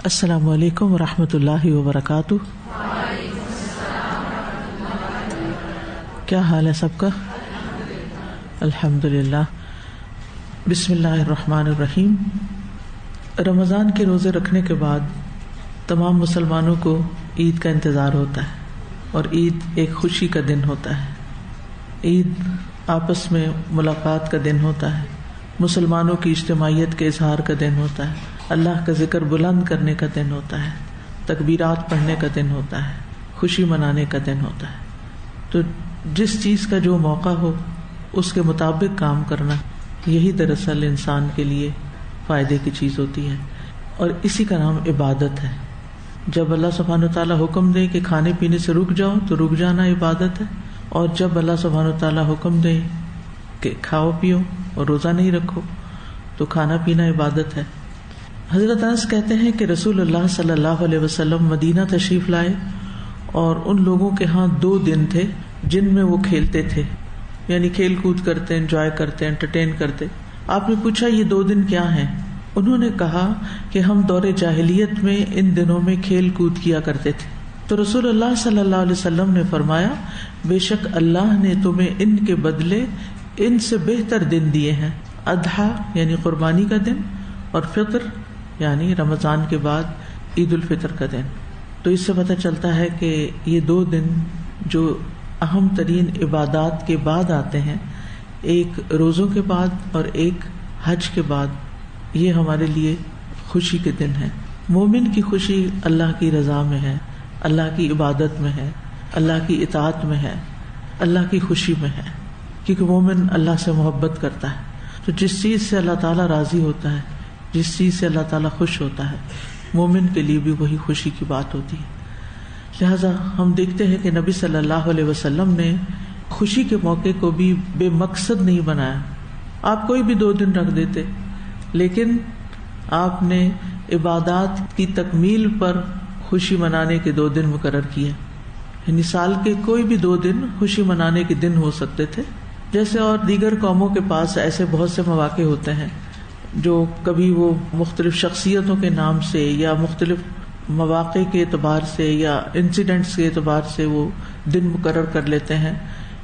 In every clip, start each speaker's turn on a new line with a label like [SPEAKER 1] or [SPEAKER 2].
[SPEAKER 1] السلام علیکم ورحمۃ اللہ وبرکاتہ. کیا حال ہے سب کا؟ الحمدللہ. بسم اللہ الرحمن الرحیم. رمضان کے روزے رکھنے کے بعد تمام مسلمانوں کو عید کا انتظار ہوتا ہے اور عید ایک خوشی کا دن ہوتا ہے. عید آپس میں ملاقات کا دن ہوتا ہے، مسلمانوں کی اجتماعیت کے اظہار کا دن ہوتا ہے، اللہ کا ذکر بلند کرنے کا دن ہوتا ہے، تکبیرات پڑھنے کا دن ہوتا ہے، خوشی منانے کا دن ہوتا ہے. تو جس چیز کا جو موقع ہو اس کے مطابق کام کرنا، یہی دراصل انسان کے لیے فائدے کی چیز ہوتی ہے، اور اسی کا نام عبادت ہے. جب اللہ سبحانہ وتعالیٰ حکم دے کہ کھانے پینے سے رک جاؤ تو رک جانا عبادت ہے، اور جب اللہ سبحانہ وتعالیٰ حکم دے کہ کھاؤ پیو اور روزہ نہیں رکھو تو کھانا پینا عبادت ہے. حضرت انس کہتے ہیں کہ رسول اللہ صلی اللہ علیہ وسلم مدینہ تشریف لائے اور ان لوگوں کے ہاں 2 دن تھے جن میں وہ کھیلتے تھے، یعنی کھیل کود کرتے، انجوائے کرتے، انٹرٹین کرتے. آپ نے پوچھا یہ 2 دن کیا ہیں؟ انہوں نے کہا کہ ہم دور جاہلیت میں ان دنوں میں کھیل کود کیا کرتے تھے. تو رسول اللہ صلی اللہ علیہ وسلم نے فرمایا بے شک اللہ نے تمہیں ان کے بدلے ان سے بہتر دن دیے ہیں، اضحیٰ یعنی قربانی کا دن، اور فطر یعنی رمضان کے بعد عید الفطر کا دن. تو اس سے پتہ چلتا ہے کہ یہ 2 دن جو اہم ترین عبادات کے بعد آتے ہیں، ایک روزوں کے بعد اور ایک حج کے بعد، یہ ہمارے لیے خوشی کے دن ہیں. مومن کی خوشی اللہ کی رضا میں ہے، اللہ کی عبادت میں ہے، اللہ کی اطاعت میں ہے، اللہ کی خوشی میں ہے، کیونکہ مومن اللہ سے محبت کرتا ہے. تو جس چیز سے اللہ تعالیٰ راضی ہوتا ہے، جس چیز سے اللہ تعالیٰ خوش ہوتا ہے، مومن کے لیے بھی وہی خوشی کی بات ہوتی ہے. لہذا ہم دیکھتے ہیں کہ نبی صلی اللہ علیہ وسلم نے خوشی کے موقع کو بھی بے مقصد نہیں بنایا. آپ کوئی بھی 2 دن رکھ دیتے، لیکن آپ نے عبادات کی تکمیل پر خوشی منانے کے 2 دن مقرر کیے. یعنی سال کے کوئی بھی 2 دن خوشی منانے کے دن ہو سکتے تھے، جیسے اور دیگر قوموں کے پاس ایسے بہت سے مواقع ہوتے ہیں جو کبھی وہ مختلف شخصیتوں کے نام سے یا مختلف مواقع کے اعتبار سے یا انسیڈنٹس کے اعتبار سے وہ دن مقرر کر لیتے ہیں.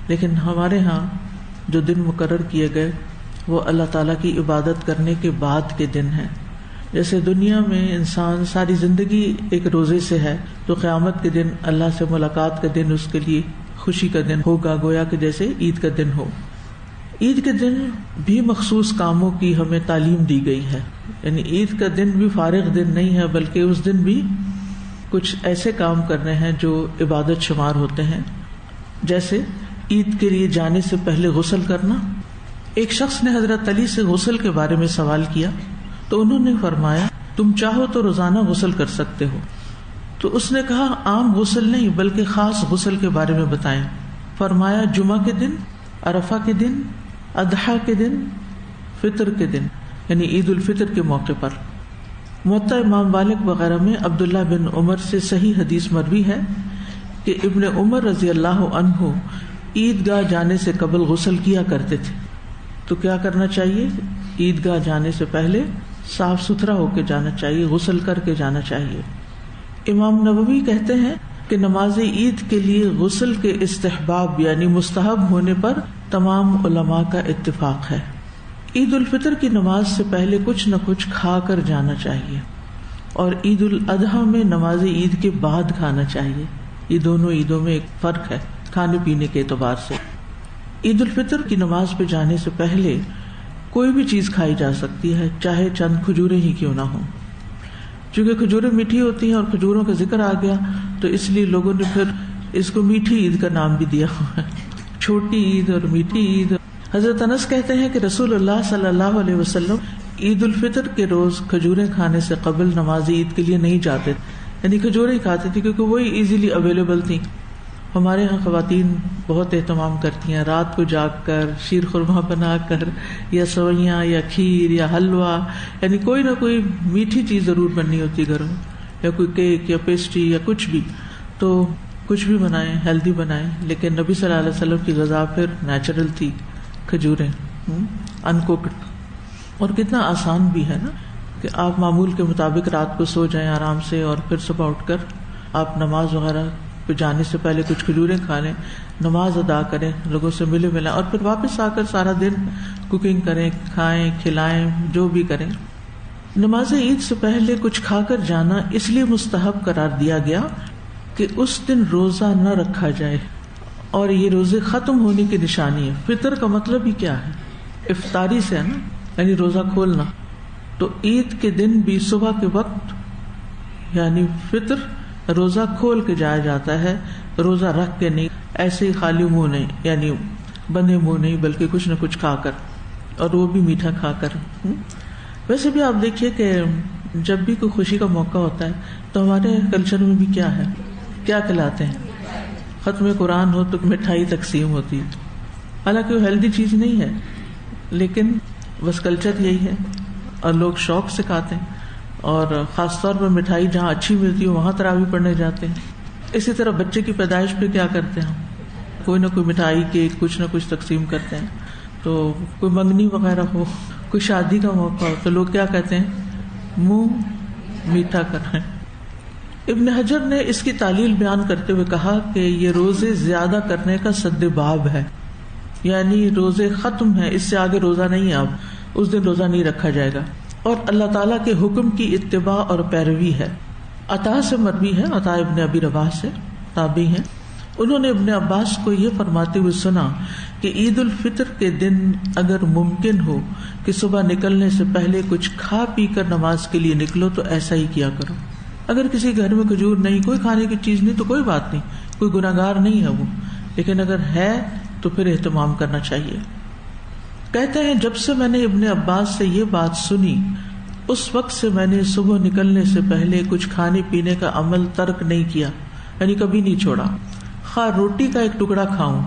[SPEAKER 1] لیکن ہمارے ہاں جو دن مقرر کیے گئے وہ اللہ تعالیٰ کی عبادت کرنے کے بعد کے دن ہیں. جیسے دنیا میں انسان ساری زندگی ایک روزے سے ہے، تو قیامت کے دن اللہ سے ملاقات کا دن اس کے لیے خوشی کا دن ہوگا، گویا کہ جیسے عید کا دن ہو. عید کے دن بھی مخصوص کاموں کی ہمیں تعلیم دی گئی ہے. یعنی عید کا دن بھی فارغ دن نہیں ہے، بلکہ اس دن بھی کچھ ایسے کام کرنے ہیں جو عبادت شمار ہوتے ہیں. جیسے عید کے لیے جانے سے پہلے غسل کرنا. ایک شخص نے حضرت علی سے غسل کے بارے میں سوال کیا تو انہوں نے فرمایا تم چاہو تو روزانہ غسل کر سکتے ہو. تو اس نے کہا عام غسل نہیں بلکہ خاص غسل کے بارے میں بتائیں. فرمایا جمعہ کے دن، عرفہ کے دن، اضحیٰ کے دن، فطر کے دن یعنی عید الفطر کے موقع پر. موطا امام مالک وغیرہ میں عبداللہ بن عمر سے صحیح حدیث مروی ہے کہ ابن عمر رضی اللہ عنہ عیدگاہ جانے سے قبل غسل کیا کرتے تھے. تو کیا کرنا چاہیے؟ عیدگاہ جانے سے پہلے صاف ستھرا ہو کے جانا چاہیے، غسل کر کے جانا چاہیے. امام نووی کہتے ہیں کہ نماز عید کے لیے غسل کے استحباب یعنی مستحب ہونے پر تمام علماء کا اتفاق ہے. عید الفطر کی نماز سے پہلے کچھ نہ کچھ کھا کر جانا چاہیے، اور عید الاضحیٰ میں نماز عید کے بعد کھانا چاہیے. یہ دونوں عیدوں میں ایک فرق ہے کھانے پینے کے اعتبار سے. عید الفطر کی نماز پہ جانے سے پہلے کوئی بھی چیز کھائی جا سکتی ہے، چاہے چند کھجوریں ہی کیوں نہ ہوں. چونکہ کھجوریں میٹھی ہوتی ہیں اور کھجوروں کا ذکر آ گیا تو اس لیے لوگوں نے پھر اس کو میٹھی عید کا نام بھی دیا ہوا ہے، چھوٹی عید اور میٹھی عید. حضرت انس کہتے ہیں کہ رسول اللہ صلی اللہ علیہ وسلم عید الفطر کے روز کھجوریں کھانے سے قبل نماز عید کے لیے نہیں جاتے، یعنی کھجوریں ہی کھاتے تھے کیونکہ وہی ایزیلی اویلیبل تھیں. ہمارے ہاں خواتین بہت اہتمام کرتی ہیں، رات کو جاگ کر شیر خورما بنا کر یا سوئیاں یا کھیر یا حلوہ، یعنی کوئی نہ کوئی میٹھی چیز ضرور بننی ہوتی گھر میں، یا کوئی کیک یا پیسٹری یا کچھ بھی. تو کچھ بھی بنائیں، ہیلدی بنائیں. لیکن نبی صلی اللہ علیہ وسلم کی غذا پھر نیچرل تھی، کھجوریں ان کوکڈ. اور کتنا آسان بھی ہے نا، کہ آپ معمول کے مطابق رات کو سو جائیں آرام سے، اور پھر صبح اٹھ کر آپ نماز وغیرہ پہ جانے سے پہلے کچھ کھجوریں کھا لیں، نماز ادا کریں، لوگوں سے ملیں، اور پھر واپس آ کر سارا دن کوکنگ کریں، کھائیں، کھلائیں، جو بھی کریں۔ نماز عید سے پہلے کچھ کھا کر جانا اس لیے مستحب قرار دیا گیا کہ اس دن روزہ نہ رکھا جائے، اور یہ روزے ختم ہونے کی نشانی ہے۔ فطر کا مطلب ہی کیا ہے؟ افطاری سے ہے نا، یعنی روزہ کھولنا۔ تو عید کے دن بھی صبح کے وقت یعنی فطر روزہ کھول کے جایا جاتا ہے، روزہ رکھ کے نہیں، ایسے ہی خالی منہ نہیں، یعنی بندے منہ نہیں، بلکہ کچھ نہ کچھ کھا کر، اور وہ بھی میٹھا کھا کر۔ ویسے بھی آپ دیکھیے کہ جب بھی کوئی خوشی کا موقع ہوتا ہے تو ہمارے کلچر میں بھی کیا ہے، کیا کھلاتے ہیں؟ ختم قرآن ہو تو مٹھائی تقسیم ہوتی ہے، حالانکہ وہ ہیلدی چیز نہیں ہے، لیکن بس کلچر یہی ہے، اور لوگ شوق سے کھاتے ہیں، اور خاص طور پر مٹھائی جہاں اچھی ملتی ہے وہاں تراویح پڑھنے جاتے ہیں۔ اسی طرح بچے کی پیدائش پہ کیا کرتے ہیں، کوئی نہ کوئی مٹھائی کیک کچھ نہ کچھ تقسیم کرتے ہیں۔ تو کوئی منگنی وغیرہ ہو، کوئی شادی کا موقع ہو، تو لوگ کیا کہتے ہیں، منہ میٹھا کر رہے ہیں۔ ابن حجر نے اس کی تعلیل بیان کرتے ہوئے کہا کہ یہ روزے زیادہ کرنے کا سد باب ہے، یعنی روزے ختم ہیں، اس سے آگے روزہ نہیں ہے، اب اس دن روزہ نہیں رکھا جائے گا، اور اللہ تعالیٰ کے حکم کی اتباع اور پیروی ہے۔ عطا سے مروی ہے، عطا ابن ابی رباح سے، تابعی ہیں، انہوں نے ابن عباس کو یہ فرماتے ہوئے سنا کہ عید الفطر کے دن اگر ممکن ہو کہ صبح نکلنے سے پہلے کچھ کھا پی کر نماز کے لیے نکلو تو ایسا ہی کیا کرو۔ اگر کسی گھر میں کھجور نہیں، کوئی کھانے کی چیز نہیں، تو کوئی بات نہیں، کوئی گناہگار نہیں ہے وہ، لیکن اگر ہے تو پھر اہتمام کرنا چاہیے۔ کہتے ہیں جب سے میں نے ابن عباس سے یہ بات سنی، اس وقت سے میں نے صبح نکلنے سے پہلے کچھ کھانے پینے کا عمل ترک نہیں کیا، یعنی کبھی نہیں چھوڑا، خواہ روٹی کا ایک ٹکڑا کھاؤں،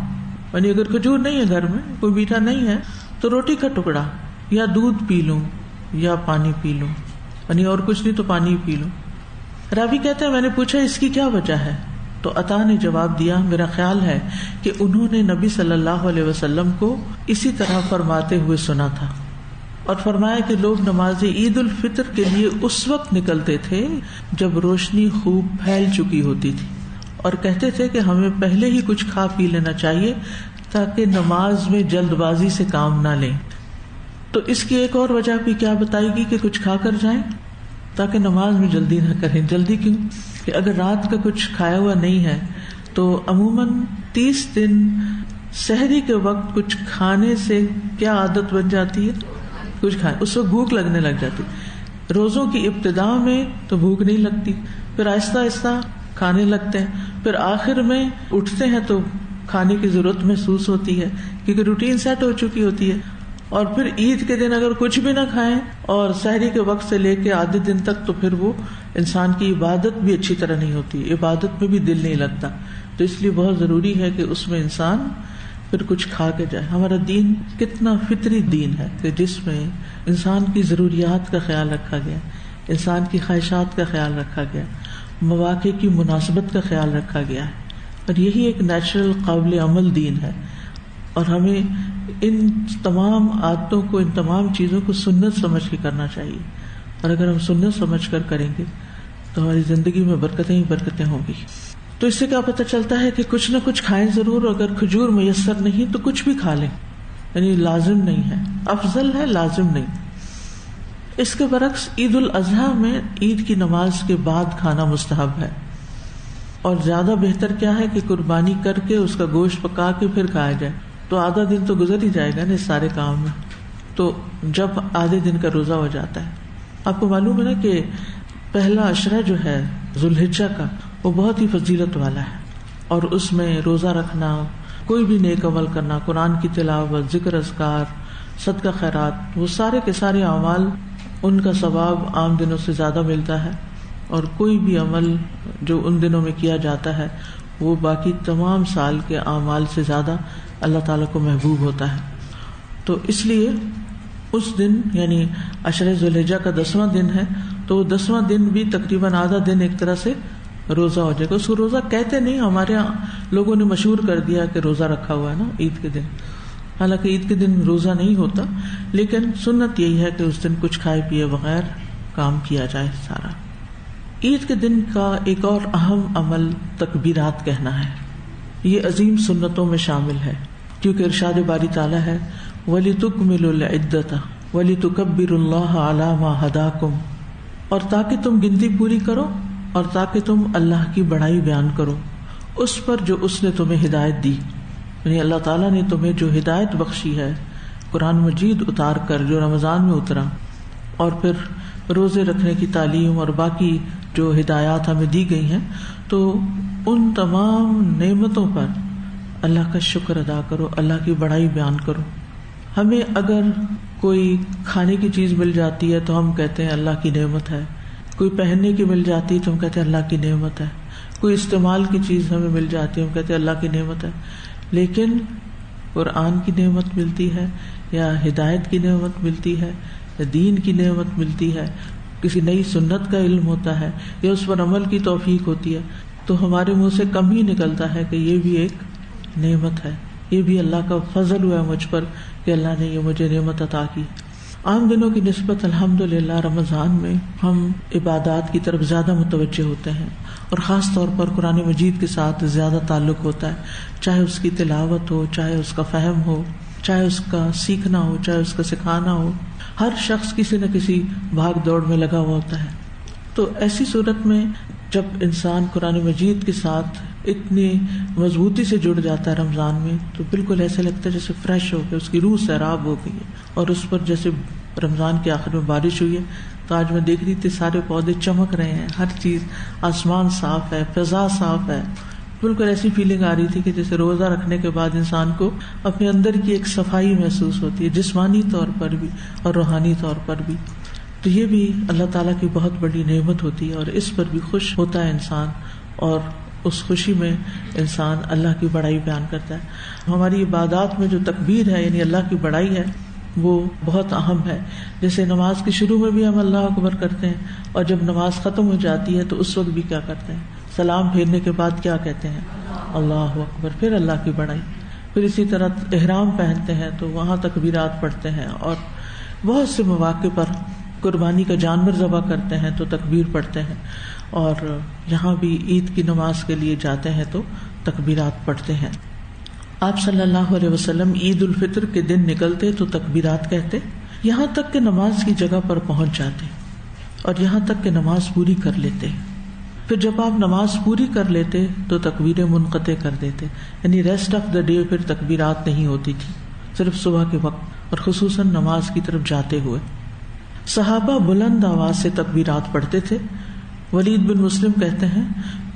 [SPEAKER 1] یعنی اگر کھجور نہیں ہے گھر میں، کوئی میٹھا نہیں ہے، تو روٹی کا ٹکڑا، یا دودھ پی لوں یا پانی پی لوں، یعنی اور کچھ نہیں تو پانی پی لوں۔ راوی کہتے ہیں میں نے پوچھا اس کی کیا وجہ ہے، تو عطا نے جواب دیا میرا خیال ہے کہ انہوں نے نبی صلی اللہ علیہ وسلم کو اسی طرح فرماتے ہوئے سنا تھا، اور فرمایا کہ لوگ نماز عید الفطر کے لیے اس وقت نکلتے تھے جب روشنی خوب پھیل چکی ہوتی تھی، اور کہتے تھے کہ ہمیں پہلے ہی کچھ کھا پی لینا چاہیے تاکہ نماز میں جلد بازی سے کام نہ لیں۔ تو اس کی ایک اور وجہ بھی کیا بتائی گی کہ کچھ کھا کر جائیں تاکہ نماز میں جلدی نہ کریں۔ جلدی کیوں؟ کہ اگر رات کا کچھ کھایا ہوا نہیں ہے تو عموماً 30 دن سحری کے وقت کچھ کھانے سے کیا عادت بن جاتی ہے، کچھ کھائے، اس وقت بھوک لگنے لگ جاتی۔ روزوں کی ابتدا میں تو بھوک نہیں لگتی، پھر آہستہ آہستہ کھانے لگتے ہیں، پھر آخر میں اٹھتے ہیں تو کھانے کی ضرورت محسوس ہوتی ہے کیونکہ روٹین سیٹ ہو چکی ہوتی ہے۔ اور پھر عید کے دن اگر کچھ بھی نہ کھائیں اور سحری کے وقت سے لے کے آدھے دن تک، تو پھر وہ انسان کی عبادت بھی اچھی طرح نہیں ہوتی، عبادت میں بھی دل نہیں لگتا۔ تو اس لیے بہت ضروری ہے کہ اس میں انسان پھر کچھ کھا کے جائے۔ ہمارا دین کتنا فطری دین ہے کہ جس میں انسان کی ضروریات کا خیال رکھا گیا، انسان کی خواہشات کا خیال رکھا گیا، مواقع کی مناسبت کا خیال رکھا گیا ہے، اور یہی ایک نیچرل قابل عمل دین ہے۔ اور ہمیں ان تمام عادتوں کو، ان تمام چیزوں کو سنت سمجھ کے کرنا چاہیے، اور اگر ہم سنت سمجھ کر کریں گے تو ہماری زندگی میں برکتیں ہی برکتیں ہوں گی۔ تو اس سے کیا پتہ چلتا ہے کہ کچھ نہ کچھ کھائیں ضرور، اگر کھجور میسر نہیں تو کچھ بھی کھا لیں، یعنی لازم نہیں ہے، افضل ہے، لازم نہیں۔ اس کے برعکس عید الاضحیٰ میں عید کی نماز کے بعد کھانا مستحب ہے، اور زیادہ بہتر کیا ہے کہ قربانی کر کے اس کا گوشت پکا کے پھر کھایا جائے، تو آدھا دن تو گزر ہی جائے گا نا اس سارے کام میں، تو جب آدھے دن کا روزہ ہو جاتا ہے۔ آپ کو معلوم ہے نا کہ پہلا عشرہ جو ہے ذو الحجہ کا، وہ بہت ہی فضیلت والا ہے، اور اس میں روزہ رکھنا، کوئی بھی نیک عمل کرنا، قرآن کی تلاوت، ذکر اذکار، صدقہ خیرات، وہ سارے کے سارے اعمال، ان کا ثواب عام دنوں سے زیادہ ملتا ہے، اور کوئی بھی عمل جو ان دنوں میں کیا جاتا ہے وہ باقی تمام سال کے اعمال سے زیادہ اللہ تعالیٰ کو محبوب ہوتا ہے۔ تو اس لیے اس دن یعنی عشرہ ذو الحجہ کا 10واں دن ہے، تو وہ 10واں دن بھی تقریباً آدھا دن ایک طرح سے روزہ ہو جائے گا۔ اس کو روزہ کہتے نہیں، ہمارے یہاں لوگوں نے مشہور کر دیا کہ روزہ رکھا ہوا ہے نا عید کے دن، حالانکہ عید کے دن روزہ نہیں ہوتا، لیکن سنت یہی ہے کہ اس دن کچھ کھائے پیے بغیر کام کیا جائے سارا. عید کے دن کا ایک اور اہم عمل تکبیرات کہنا ہے. یہ عظیم سنتوں میں شامل ہے کیونکہ ارشاد باری تعالیٰ ہے وَلِتُكْمِلُوا الْعِدَّةَ وَلِتُكَبِّرُوا اللَّهَ عَلَى مَا هَدَاكُمْ، اور تاکہ تم گنتی پوری کرو اور تاکہ تم اللہ کی بڑائی بیان کرو اس پر جو اس نے تمہیں ہدایت دی. یعنی اللہ تعالیٰ نے تمہیں جو ہدایت بخشی ہے قرآن مجید اتار کر جو رمضان میں اترا، اور پھر روزے رکھنے کی تعلیم اور باقی جو ہدایات ہمیں دی گئی ہیں، تو ان تمام نعمتوں پر اللہ کا شکر ادا کرو، اللہ کی بڑائی بیان کرو. ہمیں اگر کوئی کھانے کی چیز مل جاتی ہے تو ہم کہتے ہیں اللہ کی نعمت ہے، کوئی پہننے کی مل جاتی ہے تو ہم کہتے ہیں اللہ کی نعمت ہے، کوئی استعمال کی چیز ہمیں مل جاتی ہے ہم کہتے ہیں اللہ کی نعمت ہے. لیکن قرآن کی نعمت ملتی ہے یا ہدایت کی نعمت ملتی ہے یا دین کی نعمت ملتی ہے، کسی نئی سنت کا علم ہوتا ہے یا اس پر عمل کی توفیق ہوتی ہے، تو ہمارے منہ سے کم ہی نکلتا ہے کہ یہ بھی ایک نعمت ہے، یہ بھی اللہ کا فضل ہوا ہے مجھ پر کہ اللہ نے یہ مجھے نعمت عطا کی. عام دنوں کی نسبت الحمدللہ رمضان میں ہم عبادات کی طرف زیادہ متوجہ ہوتے ہیں، اور خاص طور پر قرآن مجید کے ساتھ زیادہ تعلق ہوتا ہے، چاہے اس کی تلاوت ہو، چاہے اس کا فہم ہو، چاہے اس کا سیکھنا ہو، چاہے اس کا سکھانا ہو. ہر شخص کسی نہ کسی بھاگ دوڑ میں لگا ہوا ہوتا ہے. تو ایسی صورت میں جب انسان قرآن مجید کے ساتھ اتنی مضبوطی سے جڑ جاتا ہے رمضان میں، تو بالکل ایسا لگتا ہے جیسے فریش ہو گیا، اس کی روح سیراب ہو گئی ہے. اور اس پر جیسے رمضان کے آخر میں بارش ہوئی ہے تو آج میں دیکھ رہی تھی سارے پودے چمک رہے ہیں، ہر چیز، آسمان صاف ہے، فضا صاف ہے. بالکل ایسی فیلنگ آ رہی تھی کہ جیسے روزہ رکھنے کے بعد انسان کو اپنے اندر کی ایک صفائی محسوس ہوتی ہے، جسمانی طور پر بھی اور روحانی طور پر بھی. تو یہ بھی اللہ تعالیٰ کی بہت بڑی نعمت ہوتی ہے، اور اس پر بھی خوش ہوتا ہے انسان، اور اس خوشی میں انسان اللہ کی بڑائی بیان کرتا ہے. ہماری عبادات میں جو تکبیر ہے یعنی اللہ کی بڑائی ہے وہ بہت اہم ہے. جیسے نماز کے شروع میں بھی ہم اللہ اکبر کرتے ہیں، اور جب نماز ختم ہو جاتی ہے تو اس وقت بھی کیا کرتے ہیں؟ سلام پھیرنے کے بعد کیا کہتے ہیں؟ اللہ اکبر، پھر اللہ کی بڑائی. پھر اسی طرح احرام پہنتے ہیں تو وہاں تکبیرات پڑھتے ہیں، اور بہت سے مواقع پر قربانی کا جانور ذبح کرتے ہیں تو تکبیر پڑھتے ہیں، اور یہاں بھی عید کی نماز کے لیے جاتے ہیں تو تکبیرات پڑھتے ہیں. آپ صلی اللہ علیہ وسلم عید الفطر کے دن نکلتے تو تکبیرات کہتے، یہاں تک کہ نماز کی جگہ پر پہنچ جاتے اور یہاں تک کہ نماز پوری کر لیتے. پھر جب آپ نماز پوری کر لیتے تو تکبیریں منقطع کر دیتے، یعنی ریسٹ آف دا ڈے پھر تکبیرات نہیں ہوتی تھی، صرف صبح کے وقت اور خصوصاً نماز کی طرف جاتے ہوئے. صحابہ بلند آواز سے تکبیرات پڑھتے تھے. ولید بن مسلم کہتے ہیں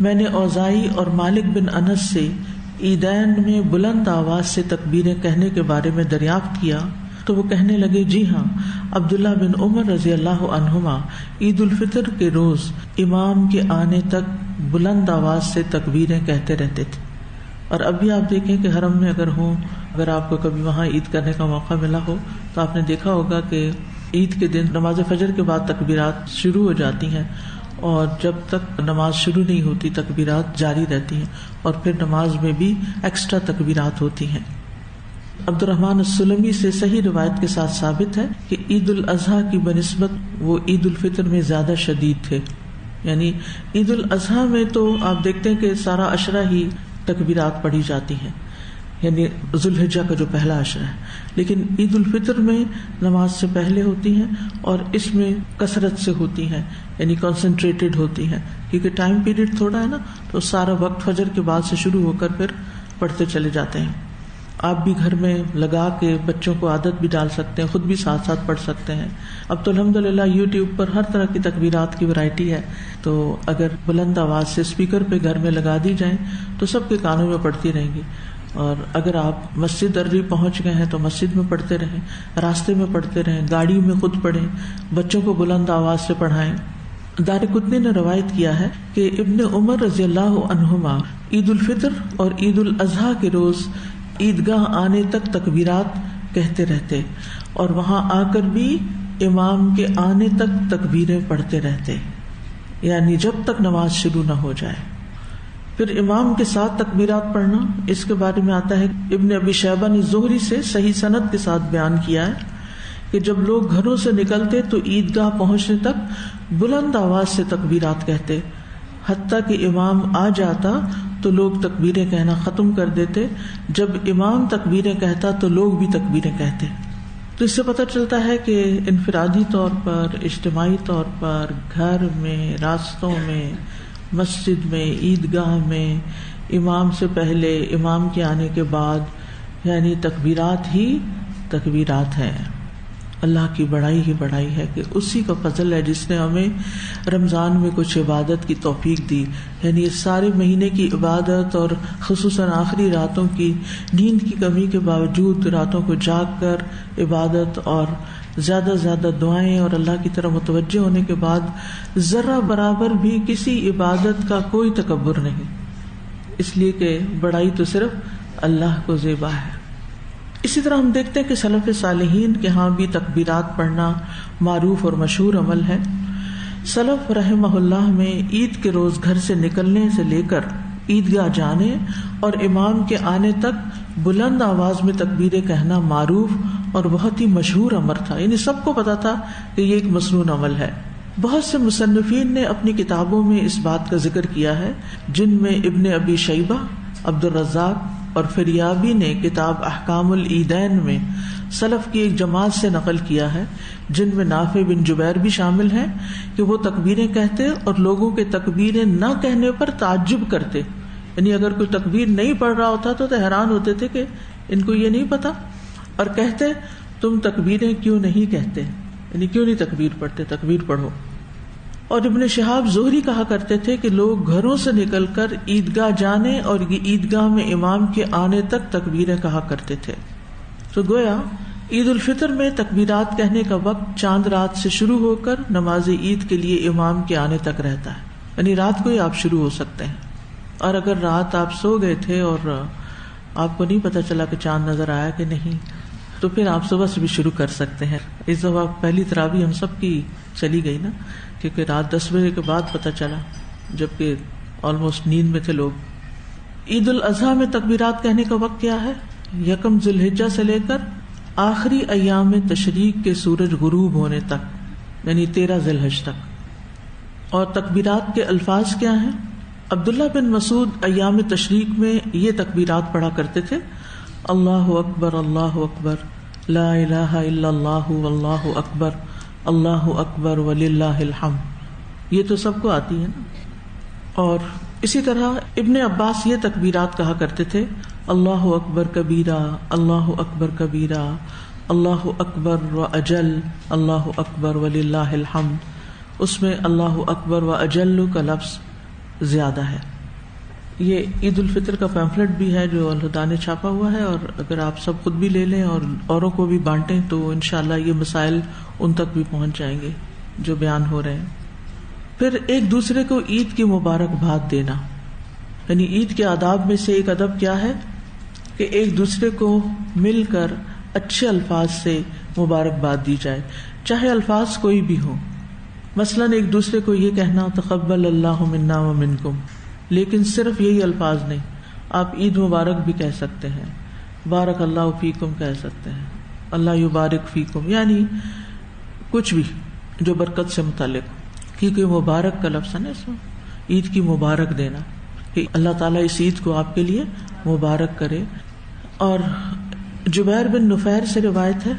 [SPEAKER 1] میں نے اوزاعی اور مالک بن انس سے عیدین میں بلند آواز سے تکبیریں کہنے کے بارے میں دریافت کیا تو وہ کہنے لگے جی ہاں، عبداللہ بن عمر رضی اللہ عنہما عید الفطر کے روز امام کے آنے تک بلند آواز سے تکبیریں کہتے رہتے تھے. اور اب بھی آپ دیکھیں کہ حرم میں اگر آپ کو کبھی وہاں عید کرنے کا موقع ملا ہو تو آپ نے دیکھا ہوگا کہ عید کے دن نماز فجر کے بعد تکبیرات شروع ہو جاتی ہیں، اور جب تک نماز شروع نہیں ہوتی تکبیرات جاری رہتی ہیں، اور پھر نماز میں بھی ایکسٹرا تکبیرات ہوتی ہیں. عبد الرحمن السلمی سے صحیح روایت کے ساتھ ثابت ہے کہ عید الاضحیٰ کی بنسبت وہ عید الفطر میں زیادہ شدید تھے. یعنی عید الاضحیٰ میں تو آپ دیکھتے ہیں کہ سارا عشرہ ہی تکبیرات پڑھی جاتی ہیں، یعنی ذوالحجہ کا جو پہلا عشرہ ہے، لیکن عید الفطر میں نماز سے پہلے ہوتی ہیں اور اس میں کثرت سے ہوتی ہیں، یعنی کنسنٹریٹڈ ہوتی ہیں، کیونکہ ٹائم پیریڈ تھوڑا ہے نا، تو سارا وقت فجر کے بعد سے شروع ہو کر پھر پڑھتے چلے جاتے ہیں. آپ بھی گھر میں لگا کے بچوں کو عادت بھی ڈال سکتے ہیں، خود بھی ساتھ ساتھ پڑھ سکتے ہیں. اب تو الحمدللہ یوٹیوب پر ہر طرح کی تکبیرات کی ورائٹی ہے، تو اگر بلند آواز سے اسپیکر پہ گھر میں لگا دی جائیں تو سب کے کانوں میں پڑتی رہیں گی. اور اگر آپ مسجد ارری پہنچ گئے ہیں تو مسجد میں پڑھتے رہیں، راستے میں پڑھتے رہیں، گاڑی میں خود پڑھیں، بچوں کو بلند آواز سے پڑھائیں. دارقطنی نے روایت کیا ہے کہ ابن عمر رضی اللہ عنہما عید الفطر اور عید الاضحیٰ کے روز عیدگاہ آنے تک تکبیرات کہتے رہتے، اور وہاں آ کر بھی امام کے آنے تک تکبیریں پڑھتے رہتے، یعنی جب تک نماز شروع نہ ہو جائے. پھر امام کے ساتھ تکبیرات پڑھنا، اس کے بارے میں آتا ہے ابن ابی شیبہ نے زہری سے صحیح سند کے ساتھ بیان کیا ہے کہ جب لوگ گھروں سے نکلتے تو عیدگاہ پہنچنے تک بلند آواز سے تکبیرات کہتے، حتیٰ کہ امام آ جاتا تو لوگ تکبیریں کہنا ختم کر دیتے، جب امام تکبیریں کہتا تو لوگ بھی تکبیریں کہتے۔ تو اس سے پتہ چلتا ہے کہ انفرادی طور پر، اجتماعی طور پر، گھر میں، راستوں میں، مسجد میں، عیدگاہ میں، امام سے پہلے، امام کے آنے کے بعد، یعنی تکبیرات ہی تکبیرات ہیں۔ اللہ کی بڑائی ہی بڑائی ہے کہ اسی کا فضل ہے جس نے ہمیں رمضان میں کچھ عبادت کی توفیق دی، یعنی اس سارے مہینے کی عبادت اور خصوصاً آخری راتوں کی نیند کی کمی کے باوجود راتوں کو جاگ کر عبادت اور زیادہ سے زیادہ دعائیں اور اللہ کی طرف متوجہ ہونے کے بعد ذرہ برابر بھی کسی عبادت کا کوئی تکبر نہیں، اس لیے کہ بڑائی تو صرف اللہ کو زیبا ہے۔ اسی طرح ہم دیکھتے ہیں کہ سلف صالحین کے ہاں بھی تکبیرات پڑھنا معروف اور مشہور عمل ہے۔ سلف رحمہ اللہ میں عید کے روز گھر سے نکلنے سے لے کر عیدگاہ جانے اور امام کے آنے تک بلند آواز میں تکبیریں کہنا معروف اور بہت ہی مشہور امر تھا، یعنی سب کو پتا تھا کہ یہ ایک مسنون عمل ہے۔ بہت سے مصنفین نے اپنی کتابوں میں اس بات کا ذکر کیا ہے، جن میں ابن ابی شیبہ، عبد الرزاق اور فریابی نے کتاب احکام العیدین میں سلف کی ایک جماعت سے نقل کیا ہے، جن میں نافع بن جبیر بھی شامل ہیں، کہ وہ تکبیریں کہتے اور لوگوں کے تکبیریں نہ کہنے پر تعجب کرتے، یعنی اگر کوئی تکبیر نہیں پڑھ رہا ہوتا تو حیران ہوتے تھے کہ ان کو یہ نہیں پتا، اور کہتے تم تکبیریں کیوں نہیں کہتے، یعنی کیوں نہیں تکبیر پڑھتے، تکبیر پڑھو۔ اور ابن شہاب زہری کہا کرتے تھے کہ لوگ گھروں سے نکل کر عیدگاہ جانے اور عیدگاہ میں امام کے آنے تک تکبیریں کہا کرتے تھے۔ تو گویا عید الفطر میں تکبیرات کہنے کا وقت چاند رات سے شروع ہو کر نماز عید کے لیے امام کے آنے تک رہتا ہے، یعنی رات کو ہی آپ شروع ہو سکتے ہیں، اور اگر رات آپ سو گئے تھے اور آپ کو نہیں پتا چلا کہ چاند نظر آیا کہ نہیں تو پھر آپ صبح سے بھی شروع کر سکتے ہیں۔ اس دفعہ پہلی تراویح ہم سب کی چلی گئی نا، کیونکہ رات 10 بجے کے بعد پتہ چلا، جبکہ آلموسٹ نیند میں تھے لوگ۔ عید الاضحیٰ میں تکبیرات کہنے کا وقت کیا ہے؟ 1 ذی الحجہ سے لے کر آخری ایام تشریق کے سورج غروب ہونے تک، یعنی 13 ذی الحجہ تک۔ اور تکبیرات کے الفاظ کیا ہیں؟ عبداللہ بن مسعود ایام تشریق میں یہ تکبیرات پڑھا کرتے تھے: اللہ اکبر، اللہ اکبر، لا الہ الا اللہ، واللہ اکبر، اللہ اکبر وللہ الحمد۔ یہ تو سب کو آتی ہے نا۔ اور اسی طرح ابن عباس یہ تکبیرات کہا کرتے تھے: اللہ اکبر کبیرہ، اللہ اکبر کبیرہ، اللہ اکبر و اجل، اللہ اکبر وللہ الحمد۔ اس میں اللہ اکبر و اجل کا لفظ زیادہ ہے۔ یہ عید الفطر کا پیمفلٹ بھی ہے جو الہدا نے چھاپا ہوا ہے، اور اگر آپ سب خود بھی لے لیں اور اوروں کو بھی بانٹیں تو انشاءاللہ یہ مسائل ان تک بھی پہنچ جائیں گے جو بیان ہو رہے ہیں۔ پھر ایک دوسرے کو عید کی مبارکباد دینا، یعنی عید کے آداب میں سے ایک ادب کیا ہے کہ ایک دوسرے کو مل کر اچھے الفاظ سے مبارکباد دی جائے، چاہے الفاظ کوئی بھی ہو۔ مثلاً ایک دوسرے کو یہ کہنا تقبل اللہ منا و منکم، لیکن صرف یہی الفاظ نہیں، آپ عید مبارک بھی کہہ سکتے ہیں، بارک اللہ فیکم کہہ سکتے ہیں، اللہ یبارک فیکم، یعنی کچھ بھی جو برکت سے متعلق، کیونکہ مبارک کا لفظ ہے نا اس میں، عید کی مبارک دینا کہ اللہ تعالیٰ اس عید کو آپ کے لیے مبارک کرے۔ اور جبیر بن نفیر سے روایت ہے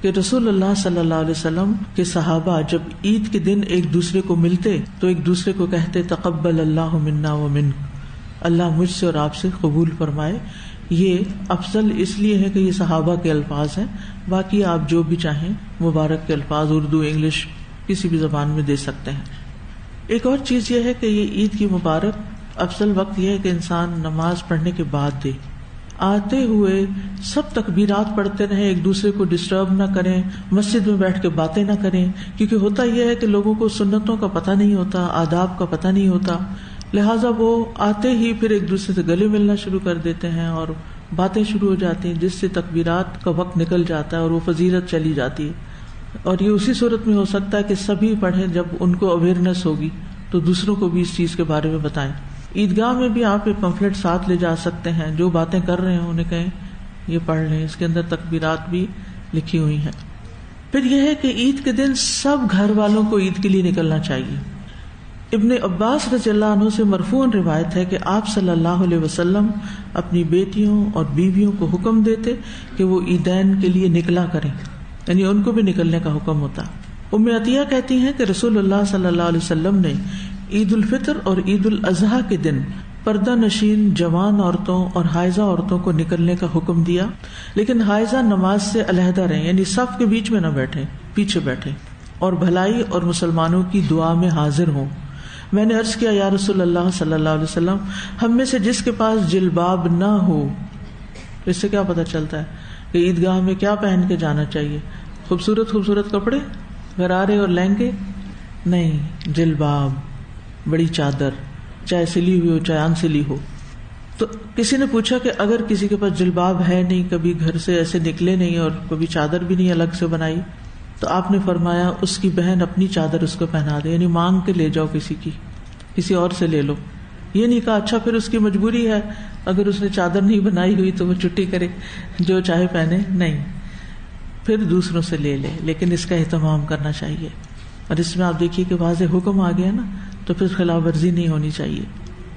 [SPEAKER 1] کہ رسول اللہ صلی اللہ علیہ وسلم کے صحابہ جب عید کے دن ایک دوسرے کو ملتے تو ایک دوسرے کو کہتے تقبل اللہ منا و منک، اللہ مجھ سے اور آپ سے قبول فرمائے۔ یہ افضل اس لیے ہے کہ یہ صحابہ کے الفاظ ہیں، باقی آپ جو بھی چاہیں مبارک کے الفاظ اردو، انگلش، کسی بھی زبان میں دے سکتے ہیں۔ ایک اور چیز یہ ہے کہ یہ عید کی مبارک افضل وقت یہ ہے کہ انسان نماز پڑھنے کے بعد دے، آتے ہوئے سب تکبیرات پڑھتے رہیں، ایک دوسرے کو ڈسٹرب نہ کریں، مسجد میں بیٹھ کے باتیں نہ کریں، کیونکہ ہوتا یہ ہے کہ لوگوں کو سنتوں کا پتہ نہیں ہوتا، آداب کا پتہ نہیں ہوتا، لہٰذا وہ آتے ہی پھر ایک دوسرے سے گلے ملنا شروع کر دیتے ہیں اور باتیں شروع ہو جاتی ہیں، جس سے تکبیرات کا وقت نکل جاتا ہے اور وہ فضیلت چلی جاتی ہے۔ اور یہ اسی صورت میں ہو سکتا ہے کہ سبھی پڑھیں جب ان کو اویئرنیس ہوگی تو دوسروں کو بھی اس چیز کے بارے میں بتائیں۔ عیدگاہ میں بھی آپ ایک پمفلٹ ساتھ لے جا سکتے ہیں، جو باتیں کر رہے ہیں انہیں کہیں یہ پڑھ لیں، اس کے اندر تکبیرات بھی لکھی ہوئی ہیں۔ پھر یہ ہے کہ عید کے دن سب گھر والوں کو عید کے لیے نکلنا چاہیے. ابن عباس رضی اللہ عنہ سے مرفوعاً روایت ہے کہ آپ صلی اللہ علیہ وسلم اپنی بیٹیوں اور بیویوں کو حکم دیتے کہ وہ عیدین کے لیے نکلا کریں، یعنی ان کو بھی نکلنے کا حکم ہوتا. ام عطیہ کہتی ہیں کہ رسول اللہ صلی اللہ علیہ وسلم نے عید الفطر اور عید الاضحیٰ کے دن پردہ نشین جوان عورتوں اور حائضہ عورتوں کو نکلنے کا حکم دیا، لیکن حائضہ نماز سے علیحدہ رہیں، یعنی صف کے بیچ میں نہ بیٹھیں، پیچھے بیٹھیں اور بھلائی اور مسلمانوں کی دعا میں حاضر ہوں. میں نے عرض کیا یا رسول اللہ صلی اللہ علیہ وسلم، ہم میں سے جس کے پاس جلباب نہ ہو، اس سے کیا پتہ چلتا ہے کہ عیدگاہ میں کیا پہن کے جانا چاہیے؟ خوبصورت خوبصورت کپڑے، غرارے اور لہنگے نہیں، جلباب، بڑی چادر، چاہے سلی ہوئی ہو چاہے ان سلی ہو. تو کسی نے پوچھا کہ اگر کسی کے پاس جلباب ہے نہیں، کبھی گھر سے ایسے نکلے نہیں اور کبھی چادر بھی نہیں الگ سے بنائی، تو آپ نے فرمایا اس کی بہن اپنی چادر اس کو پہنا دے، یعنی مانگ کے لے جاؤ، کسی اور سے لے لو. یہ نہیں کہا اچھا پھر اس کی مجبوری ہے، اگر اس نے چادر نہیں بنائی ہوئی تو وہ چھٹی کرے، جو چاہے پہنے، نہیں، پھر دوسروں سے لے لے، لیکن اس کا اہتمام کرنا چاہیے. اور اس میں آپ دیکھیے کہ واضح حکم آ گیا نا، تو پھر خلاف ورزی نہیں ہونی چاہیے.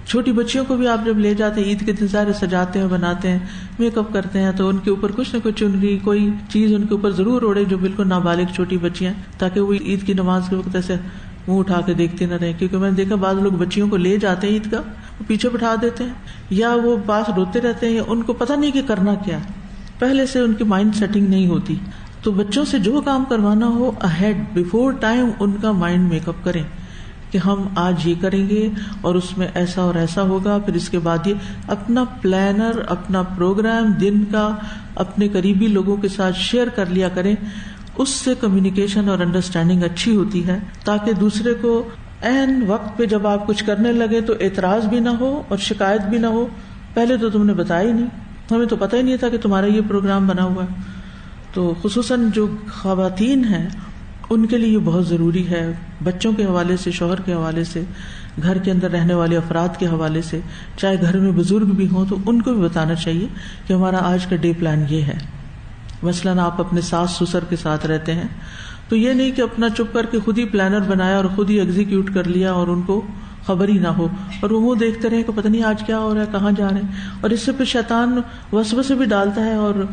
[SPEAKER 1] چھوٹی بچیوں کو بھی آپ جب لے جاتے ہیں عید کے دن، ظاہر سجاتے ہیں، بناتے ہیں، میک اپ کرتے ہیں، تو ان کے اوپر کچھ نہ کچھ چنری، کوئی چیز ان کے اوپر ضرور اوڑے جو بالکل نابالغ چھوٹی بچیاں، تاکہ وہ عید کی نماز کے وقت ایسے منہ اٹھا کے دیکھتے نہ رہیں. کیونکہ میں نے دیکھا بعض لوگ بچیوں کو لے جاتے ہیں عید کا، وہ پیچھے بٹھا دیتے ہیں، یا وہ پاس روتے رہتے ہیں، یا ان کو پتہ نہیں کہ کرنا کیا، پہلے سے ان کی مائنڈ سیٹنگ نہیں ہوتی. تو بچوں سے جو کام کروانا ہو اہیڈ بیفور ٹائم ان کا مائنڈ میک اپ کریں کہ ہم آج یہ کریں گے اور اس میں ایسا اور ایسا ہوگا، پھر اس کے بعد یہ اپنا پلانر، اپنا پروگرام دن کا اپنے قریبی لوگوں کے ساتھ شیئر کر لیا کریں. اس سے کمیونیکیشن اور انڈرسٹینڈنگ اچھی ہوتی ہے، تاکہ دوسرے کو عین وقت پہ جب آپ کچھ کرنے لگے تو اعتراض بھی نہ ہو اور شکایت بھی نہ ہو، پہلے تو تم نے بتایا ہی نہیں، ہمیں تو پتہ ہی نہیں تھا کہ تمہارا یہ پروگرام بنا ہوا ہے. تو خصوصاً جو خواتین ہیں ان کے لیے یہ بہت ضروری ہے، بچوں کے حوالے سے، شوہر کے حوالے سے، گھر کے اندر رہنے والے افراد کے حوالے سے، چاہے گھر میں بزرگ بھی ہوں تو ان کو بھی بتانا چاہیے کہ ہمارا آج کا ڈے پلان یہ ہے. مثلاً آپ اپنے ساس سسر کے ساتھ رہتے ہیں تو یہ نہیں کہ اپنا چپ کر کے خود ہی پلانر بنایا اور خود ہی ایگزیکیوٹ کر لیا اور ان کو خبر ہی نہ ہو، اور وہ منہ دیکھتے رہے کہ پتہ نہیں آج کیا ہو رہا ہے، کہاں جا رہے ہیں. اور اس سے پھر شیطان وسوسے بھی ڈالتا ہے اور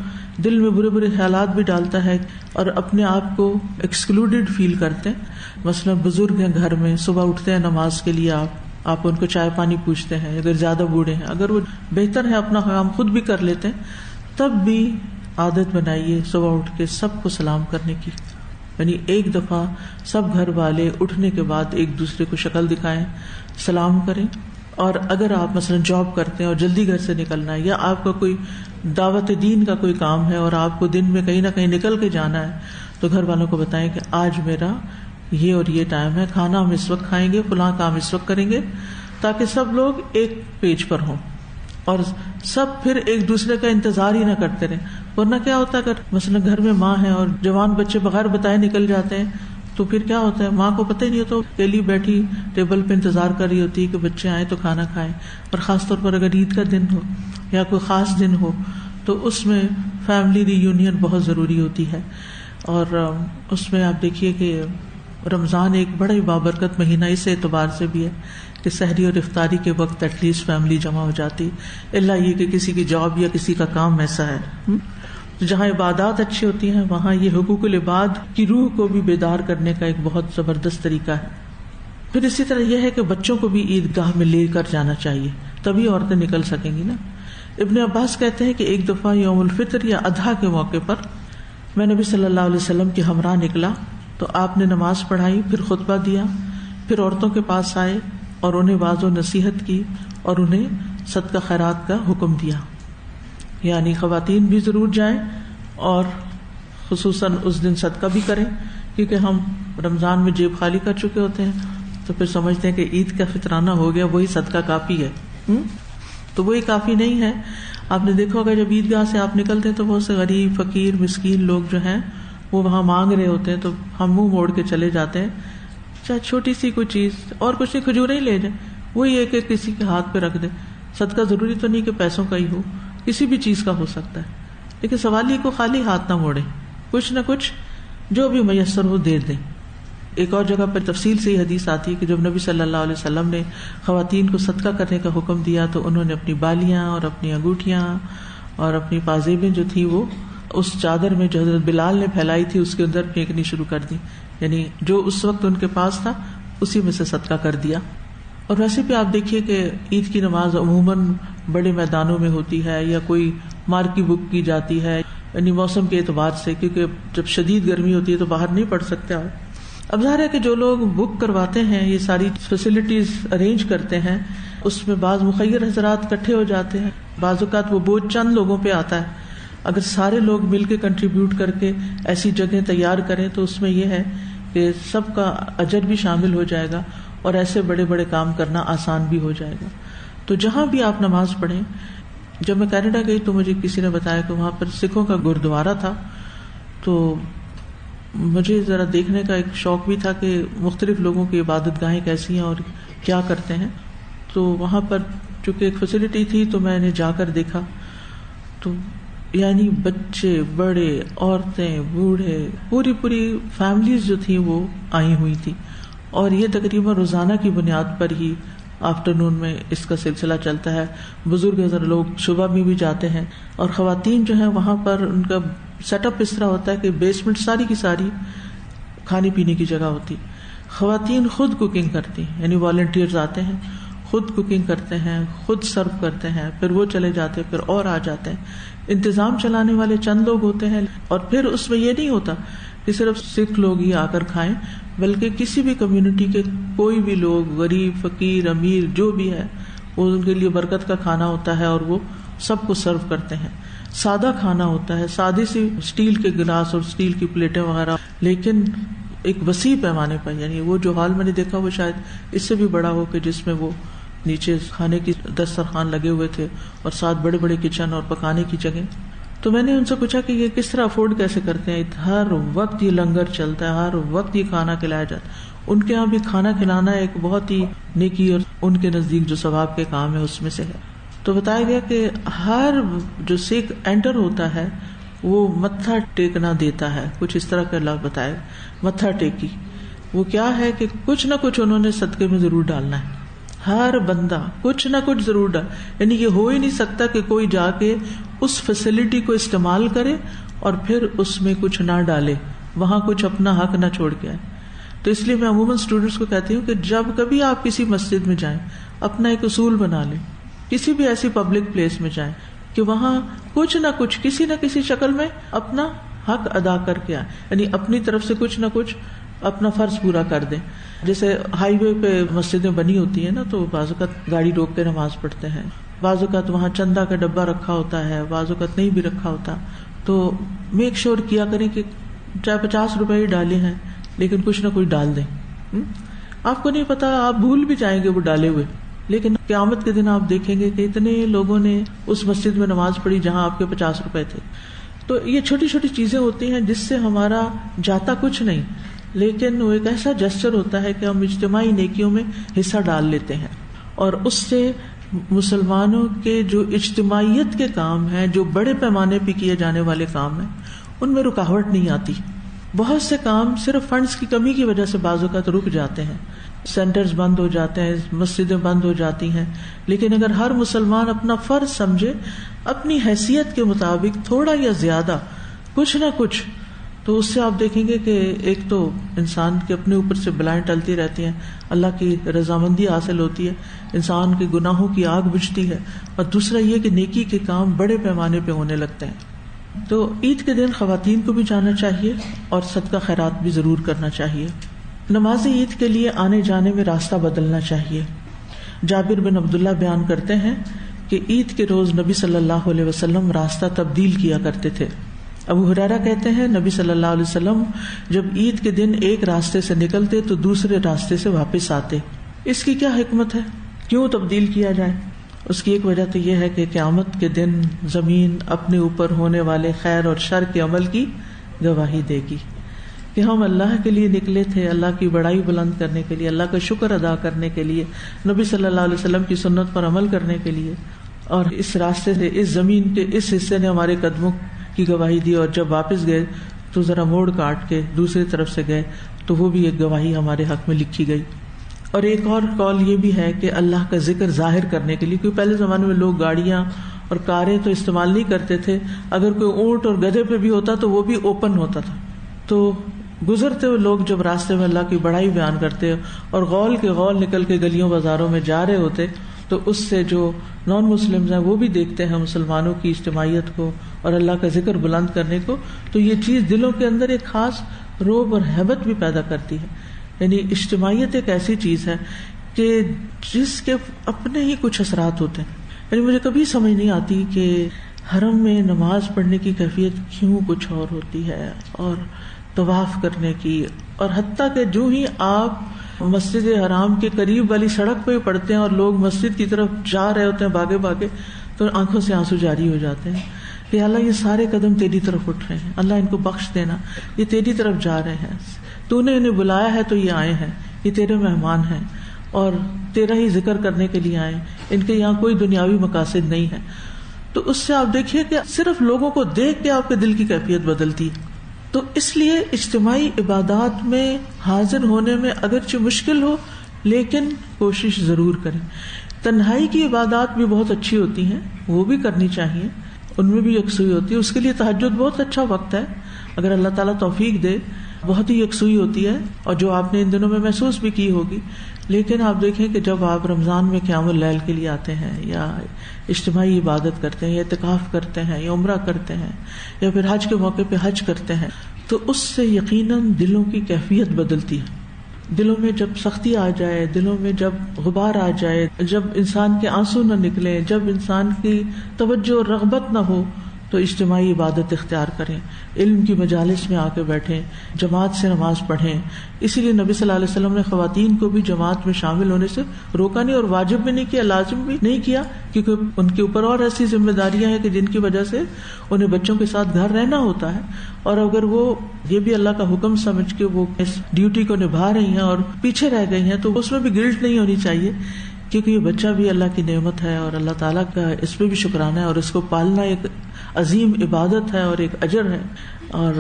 [SPEAKER 1] دل میں برے برے خیالات بھی ڈالتا ہے، اور اپنے آپ کو ایکسکلوڈیڈ فیل کرتے ہیں. مثلا بزرگ ہیں گھر میں، صبح اٹھتے ہیں نماز کے لیے، آپ ان کو چائے پانی پوچھتے ہیں، اگر زیادہ بوڑھے ہیں، اگر وہ بہتر ہے اپنا کام خود بھی کر لیتے ہیں، تب بھی عادت بنائیے صبح اٹھ کے سب کو سلام کرنے کی. یعنی ایک دفعہ سب گھر والے اٹھنے کے بعد ایک دوسرے کو شکل دکھائیں، سلام کریں. اور اگر آپ مثلا جاب کرتے ہیں اور جلدی گھر سے نکلنا ہے، یا آپ کا کوئی دعوت دین کا کوئی کام ہے اور آپ کو دن میں کہیں نہ کہیں نکل کے جانا ہے، تو گھر والوں کو بتائیں کہ آج میرا یہ اور یہ ٹائم ہے، کھانا ہم اس وقت کھائیں گے، فلاں کام اس وقت کریں گے، تاکہ سب لوگ ایک پیج پر ہوں اور سب پھر ایک دوسرے کا انتظار ہی نہ کرتے رہیں. ورنہ کیا ہوتا ہے اگر مثلا گھر میں ماں ہے اور جوان بچے بغیر بتائے نکل جاتے ہیں تو پھر کیا ہوتا ہے، ماں کو پتہ ہی نہیں ہوتا، اکیلی بیٹھی ٹیبل پہ انتظار کر رہی ہوتی ہے کہ بچے آئیں تو کھانا کھائیں. اور خاص طور پر اگر عید کا دن ہو یا کوئی خاص دن ہو تو اس میں فیملی ری یونین بہت ضروری ہوتی ہے. اور اس میں آپ دیکھیے کہ رمضان ایک بڑا ہی بابرکت مہینہ اس اعتبار سے بھی ہے کہ سحری اور افطاری کے وقت ایٹ لیسٹ فیملی جمع ہو جاتی، اللہ یہ کہ کسی کی جاب یا کسی کا کام ایسا ہے. جہاں عبادات اچھی ہوتی ہیں وہاں یہ حقوق العباد کی روح کو بھی بیدار کرنے کا ایک بہت زبردست طریقہ ہے. پھر اسی طرح یہ ہے کہ بچوں کو بھی عیدگاہ میں لے کر جانا چاہیے، تبھی عورتیں نکل سکیں گی نا. ابن عباس کہتے ہیں کہ ایک دفعہ یوم الفطر یا اضحیٰ کے موقع پر میں نبی صلی اللہ علیہ وسلم کے ہمراہ نکلا تو آپ نے نماز پڑھائی، پھر خطبہ دیا، پھر عورتوں کے پاس آئے اور انہیں واعظ و نصیحت کی اور انہیں صدقہ خیرات کا حکم دیا. یعنی خواتین بھی ضرور جائیں اور خصوصاً اس دن صدقہ بھی کریں، کیونکہ ہم رمضان میں جیب خالی کر چکے ہوتے ہیں تو پھر سمجھتے ہیں کہ عید کا فطرانہ ہو گیا وہی صدقہ کافی ہے. تو وہی کافی نہیں ہے. آپ نے دیکھا ہوگا جب عیدگاہ سے آپ نکلتے ہیں تو بہت سے غریب فقیر مسکین لوگ جو ہیں وہ وہاں مانگ رہے ہوتے ہیں، تو ہم منہ موڑ کے چلے جاتے ہیں، چاہے چھوٹی سی کوئی چیز اور کچھ نہیں، کھجوریں ہی لے جائیں، وہی ایک ایک کسی کے ہاتھ پہ رکھ دیں. صدقہ ضروری تو نہیں کہ پیسوں کا ہی ہو، کسی بھی چیز کا ہو سکتا ہے، لیکن سوال یہ کو خالی ہاتھ نہ موڑے، کچھ نہ کچھ جو بھی میسر ہو دے دیں. ایک اور جگہ پر تفصیل سے یہ حدیث آتی ہے کہ جب نبی صلی اللہ علیہ وسلم نے خواتین کو صدقہ کرنے کا حکم دیا تو انہوں نے اپنی بالیاں اور اپنی انگوٹھیاں اور اپنی پازیبیں جو تھی وہ اس چادر میں جو حضرت بلال نے پھیلائی تھی اس کے اندر پھینکنی شروع کر دی. یعنی جو اس وقت ان کے پاس تھا اسی میں سے صدقہ کر دیا. اور ویسے بھی آپ دیکھیے کہ عید کی نماز عموماً بڑے میدانوں میں ہوتی ہے یا کوئی مارکی بک کی جاتی ہے، یعنی موسم کے اعتبار سے، کیونکہ جب شدید گرمی ہوتی ہے تو باہر نہیں پڑھ سکتے آپ. اب ظاہر ہے کہ جو لوگ بک کرواتے ہیں، یہ ساری فیسلٹیز ارینج کرتے ہیں، اس میں بعض مخیر حضرات اکٹھے ہو جاتے ہیں. بعض اوقات وہ بوجھ چند لوگوں پہ آتا ہے. اگر سارے لوگ مل کے کنٹریبیوٹ کر کے ایسی جگہیں تیار کریں تو اس میں یہ ہے کہ سب کا اجر بھی شامل ہو جائے گا اور ایسے بڑے بڑے کام کرنا آسان بھی ہو جائے گا. تو جہاں بھی آپ نماز پڑھیں، جب میں کینیڈا گئی تو مجھے کسی نے بتایا کہ وہاں پر سکھوں کا گردوارا تھا، تو مجھے ذرا دیکھنے کا ایک شوق بھی تھا کہ مختلف لوگوں کی عبادت گاہیں کیسی ہیں اور کیا کرتے ہیں. تو وہاں پر چونکہ ایک فیسلٹی تھی تو میں نے جا کر دیکھا، تو یعنی بچے، بڑے، عورتیں، بوڑھے، پوری فیملیز جو تھیں وہ آئی ہوئی تھی. اور یہ تقریباً روزانہ کی بنیاد پر ہی آفٹرنون میں اس کا سلسلہ چلتا ہے. بزرگ حضرت لوگ صبح میں بھی جاتے ہیں، اور خواتین جو ہیں وہاں پر ان کا سیٹ اپ اس طرح ہوتا ہے کہ بیسمنٹ ساری کی ساری کھانے پینے کی جگہ ہوتی. خواتین خود کوکنگ کرتی ہیں، یعنی والنٹیئرز آتے ہیں، خود کوکنگ کرتے ہیں، خود سرو کرتے ہیں، پھر وہ چلے جاتے ہیں، پھر اور آ جاتے ہیں. انتظام چلانے والے چند لوگ ہوتے ہیں. اور پھر اس میں یہ نہیں ہوتا کہ صرف سکھ لوگ ہی آ کر کھائیں، بلکہ کسی بھی کمیونٹی کے کوئی بھی لوگ، غریب، فقیر، امیر، جو بھی ہے، وہ ان کے لیے برکت کا کھانا ہوتا ہے اور وہ سب کو سرو کرتے ہیں. سادہ کھانا ہوتا ہے، سادی سی اسٹیل کے گلاس اور اسٹیل کی پلیٹیں وغیرہ، لیکن ایک وسیع پیمانے پر. یعنی وہ جو ہال میں نے دیکھا وہ شاید اس سے بھی بڑا ہو کہ جس میں وہ نیچے کھانے کی دسترخوان لگے ہوئے تھے اور ساتھ بڑے بڑے کچن اور پکانے کی جگہ. تو میں نے ان سے پوچھا کہ یہ کس طرح افورڈ کیسے کرتے ہیں؟ ہر وقت یہ لنگر چلتا ہے، ہر وقت یہ کھانا کھلایا جاتا ہے. ان کے یہاں بھی کھانا کھلانا ایک بہت ہی نیکی اور ان کے نزدیک جو ثواب کے کام ہے اس میں سے ہے. تو بتایا گیا کہ ہر جو سکھ انٹر ہوتا ہے وہ متھا ٹیکنا دیتا ہے. کچھ اس طرح کا اللہ بتایا، متھا ٹیکی. وہ کیا ہے کہ کچھ نہ کچھ انہوں نے صدقے میں ضرور ڈالنا ہے. ہر بندہ کچھ نہ کچھ ضرور ڈال. یعنی یہ ہو ہی نہیں سکتا کہ کوئی جا کے اس فیسلٹی کو استعمال کرے اور پھر اس میں کچھ نہ ڈالے، وہاں کچھ اپنا حق نہ چھوڑ کے آئے. تو اس لیے میں عموماً اسٹوڈینٹس کو کہتی ہوں کہ جب کبھی آپ کسی مسجد میں جائیں، اپنا ایک اصول بنا لیں. کسی بھی ایسی پبلک پلیس میں جائیں کہ وہاں کچھ نہ کچھ کسی نہ کسی شکل میں اپنا حق ادا کر کے آئیں. یعنی اپنی طرف سے کچھ نہ کچھ اپنا فرض پورا کر دیں. جیسے ہائی وے پہ مسجدیں بنی ہوتی ہیں نا، تو بعض اوقات گاڑی روک کے نماز پڑھتے ہیں، بعض اوقات وہاں چندہ کا ڈبہ رکھا ہوتا ہے، بعض اوقات نہیں بھی رکھا ہوتا. تو میک شور کیا کریں کہ چاہے 50 روپے ہی ڈالے ہیں لیکن کچھ نہ کچھ ڈال دیں. آپ کو نہیں پتا، آپ بھول بھی جائیں گے وہ ڈالے ہوئے، لیکن قیامت کے دن آپ دیکھیں گے کہ اتنے لوگوں نے اس مسجد میں نماز پڑھی جہاں آپ کے 50 روپے تھے. تو یہ چھوٹی چھوٹی چیزیں ہوتی ہیں جس سے ہمارا جاتا کچھ نہیں، لیکن وہ ایک ایسا جسچر ہوتا ہے کہ ہم اجتماعی نیکیوں میں حصہ ڈال لیتے ہیں، اور اس سے مسلمانوں کے جو اجتماعیت کے کام ہیں، جو بڑے پیمانے پہ کیے جانے والے کام ہیں، ان میں رکاوٹ نہیں آتی. بہت سے کام صرف فنڈز کی کمی کی وجہ سے بعض اوقات رک جاتے ہیں، سینٹرز بند ہو جاتے ہیں، مسجدیں بند ہو جاتی ہیں. لیکن اگر ہر مسلمان اپنا فرض سمجھے، اپنی حیثیت کے مطابق تھوڑا یا زیادہ کچھ نہ کچھ، تو اس سے آپ دیکھیں گے کہ ایک تو انسان کے اپنے اوپر سے بلائیں ٹلتی رہتی ہیں، اللہ کی رضامندی حاصل ہوتی ہے، انسان کے گناہوں کی آگ بجھتی ہے، اور دوسرا یہ کہ نیکی کے کام بڑے پیمانے پہ ہونے لگتے ہیں. تو عید کے دن خواتین کو بھی جانا چاہیے اور صدقہ خیرات بھی ضرور کرنا چاہیے. نماز عید کے لیے آنے جانے میں راستہ بدلنا چاہیے. جابر بن عبداللہ بیان کرتے ہیں کہ عید کے روز نبی صلی اللہ علیہ وسلم راستہ تبدیل کیا کرتے تھے. ابو ہریرہ کہتے ہیں نبی صلی اللہ علیہ وسلم جب عید کے دن ایک راستے سے نکلتے تو دوسرے راستے سے واپس آتے. اس کی کیا حکمت ہے؟ کیوں تبدیل کیا جائے؟ اس کی ایک وجہ تو یہ ہے کہ قیامت کے دن زمین اپنے اوپر ہونے والے خیر اور شر کے عمل کی گواہی دے گی کہ ہم اللہ کے لیے نکلے تھے، اللہ کی بڑائی بلند کرنے کے لیے، اللہ کا شکر ادا کرنے کے لیے، نبی صلی اللہ علیہ وسلم کی سنت پر عمل کرنے کے لیے، اور اس راستے سے، اس زمین کے اس حصے نے ہمارے قدموں کی گواہی دی، اور جب واپس گئے تو ذرا موڑ کاٹ کے دوسری طرف سے گئے تو وہ بھی ایک گواہی ہمارے حق میں لکھی گئی. اور ایک اور قول یہ بھی ہے کہ اللہ کا ذکر ظاہر کرنے کے لیے، کیونکہ پہلے زمانے میں لوگ گاڑیاں اور کاریں تو استعمال نہیں کرتے تھے، اگر کوئی اونٹ اور گدھے پہ بھی ہوتا تو وہ بھی اوپن ہوتا تھا، تو گزرتے ہوئے لوگ جب راستے میں اللہ کی بڑائی بیان کرتے اور غول کے غول نکل کے گلیوں بازاروں میں جا رہے ہوتے تو اس سے جو نان مسلمز ہیں وہ بھی دیکھتے ہیں مسلمانوں کی اجتماعیت کو اور اللہ کا ذکر بلند کرنے کو، تو یہ چیز دلوں کے اندر ایک خاص رعب اور ہیبت بھی پیدا کرتی ہے. یعنی اجتماعیت ایک ایسی چیز ہے کہ جس کے اپنے ہی کچھ اثرات ہوتے ہیں. یعنی مجھے کبھی سمجھ نہیں آتی کہ حرم میں نماز پڑھنے کی کیفیت کیوں کچھ اور ہوتی ہے، اور طواف کرنے کی، اور حتیٰ کہ جو ہی آپ مسجد حرام کے قریب والی سڑک پہ پڑھتے ہیں اور لوگ مسجد کی طرف جا رہے ہوتے ہیں بھاگے بھاگے، تو آنکھوں سے آنسو جاری ہو جاتے ہیں کہ اللہ یہ سارے قدم تیری طرف اٹھ رہے ہیں، اللہ ان کو بخش دینا، یہ تیری طرف جا رہے ہیں، تو نے انہیں بلایا ہے تو یہ آئے ہیں، یہ تیرے مہمان ہیں اور تیرا ہی ذکر کرنے کے لیے آئے، ان کے یہاں کوئی دنیاوی مقاصد نہیں ہے. تو اس سے آپ دیکھیے کہ صرف لوگوں کو دیکھ کے آپ کے دل کی کیفیت بدلتی ہے. تو اس لیے اجتماعی عبادات میں حاضر ہونے میں اگرچہ مشکل ہو لیکن کوشش ضرور کریں. تنہائی کی عبادات بھی بہت اچھی ہوتی ہیں، وہ بھی کرنی چاہیے، ان میں بھی یکسوئی ہوتی ہے. اس کے لیے تہجد بہت اچھا وقت ہے، اگر اللہ تعالیٰ توفیق دے بہت ہی یکسوئی ہوتی ہے، اور جو آپ نے ان دنوں میں محسوس بھی کی ہوگی. لیکن آپ دیکھیں کہ جب آپ رمضان میں قیام اللیل کے لیے آتے ہیں یا اجتماعی عبادت کرتے ہیں یا اعتکاف کرتے ہیں یا عمرہ کرتے ہیں یا پھر حج کے موقع پہ حج کرتے ہیں، تو اس سے یقیناً دلوں کی کیفیت بدلتی ہے. دلوں میں جب سختی آ جائے، دلوں میں جب غبار آ جائے، جب انسان کے آنسو نہ نکلے، جب انسان کی توجہ اور رغبت نہ ہو، تو اجتماعی عبادت اختیار کریں، علم کی مجالس میں آ کے بیٹھیں، جماعت سے نماز پڑھیں. اسی لیے نبی صلی اللہ علیہ وسلم نے خواتین کو بھی جماعت میں شامل ہونے سے روکا نہیں، اور واجب بھی نہیں کیا، لازم بھی نہیں کیا، کیونکہ ان کے اوپر اور ایسی ذمہ داریاں ہیں کہ جن کی وجہ سے انہیں بچوں کے ساتھ گھر رہنا ہوتا ہے. اور اگر وہ یہ بھی اللہ کا حکم سمجھ کے وہ اس ڈیوٹی کو نبھا رہی ہیں اور پیچھے رہ گئی ہیں، تو اس میں بھی گلٹ نہیں ہونی چاہیے، کیونکہ یہ بچہ بھی اللہ کی نعمت ہے اور اللہ تعالیٰ کا اس پہ بھی شکرانہ ہے، اور اس کو پالنا ایک عظیم عبادت ہے اور ایک اجر ہے. اور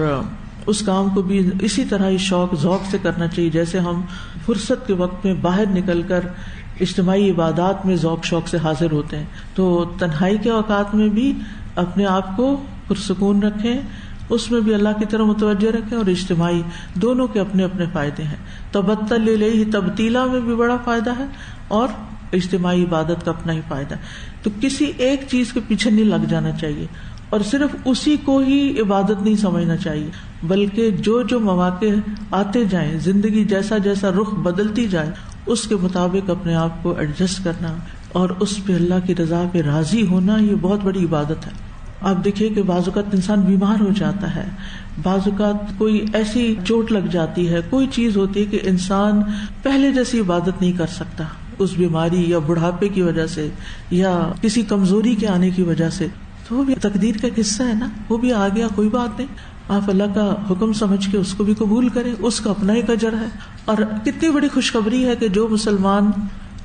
[SPEAKER 1] اس کام کو بھی اسی طرح ہی شوق ذوق سے کرنا چاہیے جیسے ہم فرصت کے وقت میں باہر نکل کر اجتماعی عبادات میں ذوق شوق سے حاضر ہوتے ہیں. تو تنہائی کے اوقات میں بھی اپنے آپ کو پرسکون رکھیں، اس میں بھی اللہ کی طرف متوجہ رکھیں، اور اجتماعی دونوں کے اپنے اپنے فائدے ہیں. تبتل الیہ تبتیلا میں بھی بڑا فائدہ ہے اور اجتماعی عبادت کا اپنا ہی فائدہ ہے. تو کسی ایک چیز کے پیچھے نہیں لگ جانا چاہیے اور صرف اسی کو ہی عبادت نہیں سمجھنا چاہیے، بلکہ جو جو مواقع آتے جائیں، زندگی جیسا جیسا رخ بدلتی جائے، اس کے مطابق اپنے آپ کو ایڈجسٹ کرنا اور اس پہ اللہ کی رضا پہ راضی ہونا، یہ بہت بڑی عبادت ہے. آپ دیکھیے کہ بعض اوقات انسان بیمار ہو جاتا ہے، بعض اوقات کوئی ایسی چوٹ لگ جاتی ہے، کوئی چیز ہوتی ہے کہ انسان پہلے جیسی عبادت نہیں کر سکتا اس بیماری یا بڑھاپے کی وجہ سے یا کسی کمزوری کے آنے کی وجہ سے. تو وہ بھی تقدیر کا قصہ ہے نا، وہ بھی آ گیا، کوئی بات نہیں، آپ اللہ کا حکم سمجھ کے اس کو بھی قبول کریں، اس کا اپنا ایک اجر ہے. اور کتنی بڑی خوشخبری ہے کہ جو مسلمان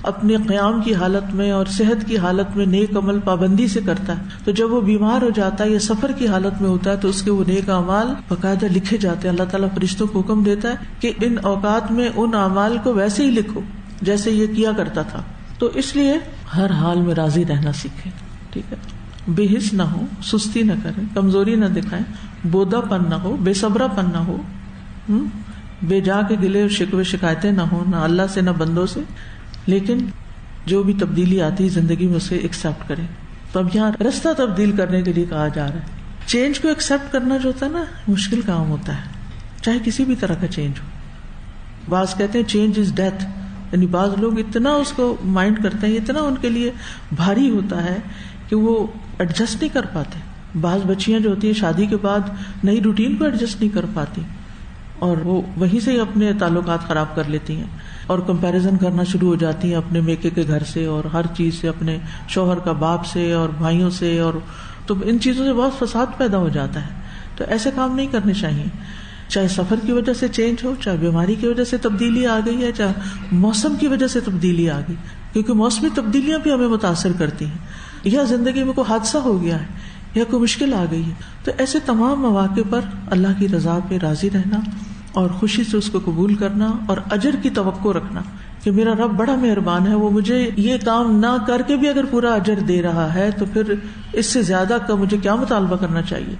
[SPEAKER 1] اپنے قیام کی حالت میں اور صحت کی حالت میں نیک عمل پابندی سے کرتا ہے، تو جب وہ بیمار ہو جاتا ہے یا سفر کی حالت میں ہوتا ہے تو اس کے وہ نیک اعمال باقاعدہ لکھے جاتے ہیں. اللہ تعالیٰ فرشتوں کو حکم دیتا ہے کہ ان اوقات میں ان اعمال کو ویسے ہی لکھو جیسے یہ کیا کرتا تھا. تو اس لیے ہر حال میں راضی رہنا سیکھیں، ٹھیک ہے، بے حس نہ ہو، سستی نہ کریں، کمزوری نہ دکھائیں، بودا پن نہ ہو، بے صبرا پن نہ ہو، بے جا کے گلے اور شکوے شکایتیں نہ ہو، نہ اللہ سے نہ بندوں سے. لیکن جو بھی تبدیلی آتی ہے زندگی میں اسے ایکسپٹ کریں. تو اب یہاں رستہ تبدیل کرنے کے لیے کہا جا رہا ہے. چینج کو ایکسپٹ کرنا جو ہوتا ہے نا، مشکل کام ہوتا ہے، چاہے کسی بھی طرح کا چینج ہو. بعض کہتے ہیں چینج از ڈیتھ، یعنی بعض لوگ اتنا اس کو مائنڈ کرتے ہیں، اتنا ان کے لیے بھاری ہوتا ہے کہ وہ ایڈجسٹ نہیں کر پاتے. بعض بچیاں جو ہوتی ہیں شادی کے بعد نئی روٹین کو ایڈجسٹ نہیں کر پاتی اور وہ وہیں سے اپنے تعلقات خراب کر لیتی ہیں اور کمپیریزن کرنا شروع ہو جاتی ہیں اپنے میکے کے گھر سے اور ہر چیز سے، اپنے شوہر کا باپ سے اور بھائیوں سے، اور تو ان چیزوں سے بہت فساد پیدا ہو جاتا ہے. تو ایسے کام نہیں کرنے چاہیے، چاہے سفر کی وجہ سے چینج ہو، چاہے بیماری کی وجہ سے تبدیلی آ گئی ہے، چاہے موسم کی وجہ سے تبدیلی آ گئی، کیونکہ موسمی تبدیلیاں بھی ہمیں متاثر کرتی ہیں، یا زندگی میں کوئی حادثہ ہو گیا ہے یا کوئی مشکل آ گئی ہے. تو ایسے تمام مواقع پر اللہ کی رضا پہ راضی رہنا اور خوشی سے اس کو قبول کرنا اور اجر کی توقع رکھنا کہ میرا رب بڑا مہربان ہے، وہ مجھے یہ کام نہ کر کے بھی اگر پورا اجر دے رہا ہے تو پھر اس سے زیادہ کا مجھے کیا مطالبہ کرنا چاہیے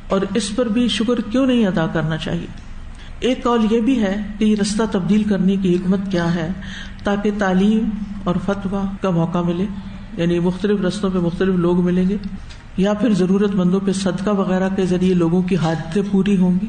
[SPEAKER 1] اور اس پر بھی شکر کیوں نہیں ادا کرنا چاہیے. ایک قول یہ بھی ہے کہ یہ رستہ تبدیل کرنے کی حکمت کیا ہے، تاکہ تعلیم اور فتویٰ کا موقع ملے، یعنی مختلف رستوں پہ مختلف لوگ ملیں گے، یا پھر ضرورت مندوں پہ صدقہ وغیرہ کے ذریعے لوگوں کی حاجتیں پوری ہوں گی،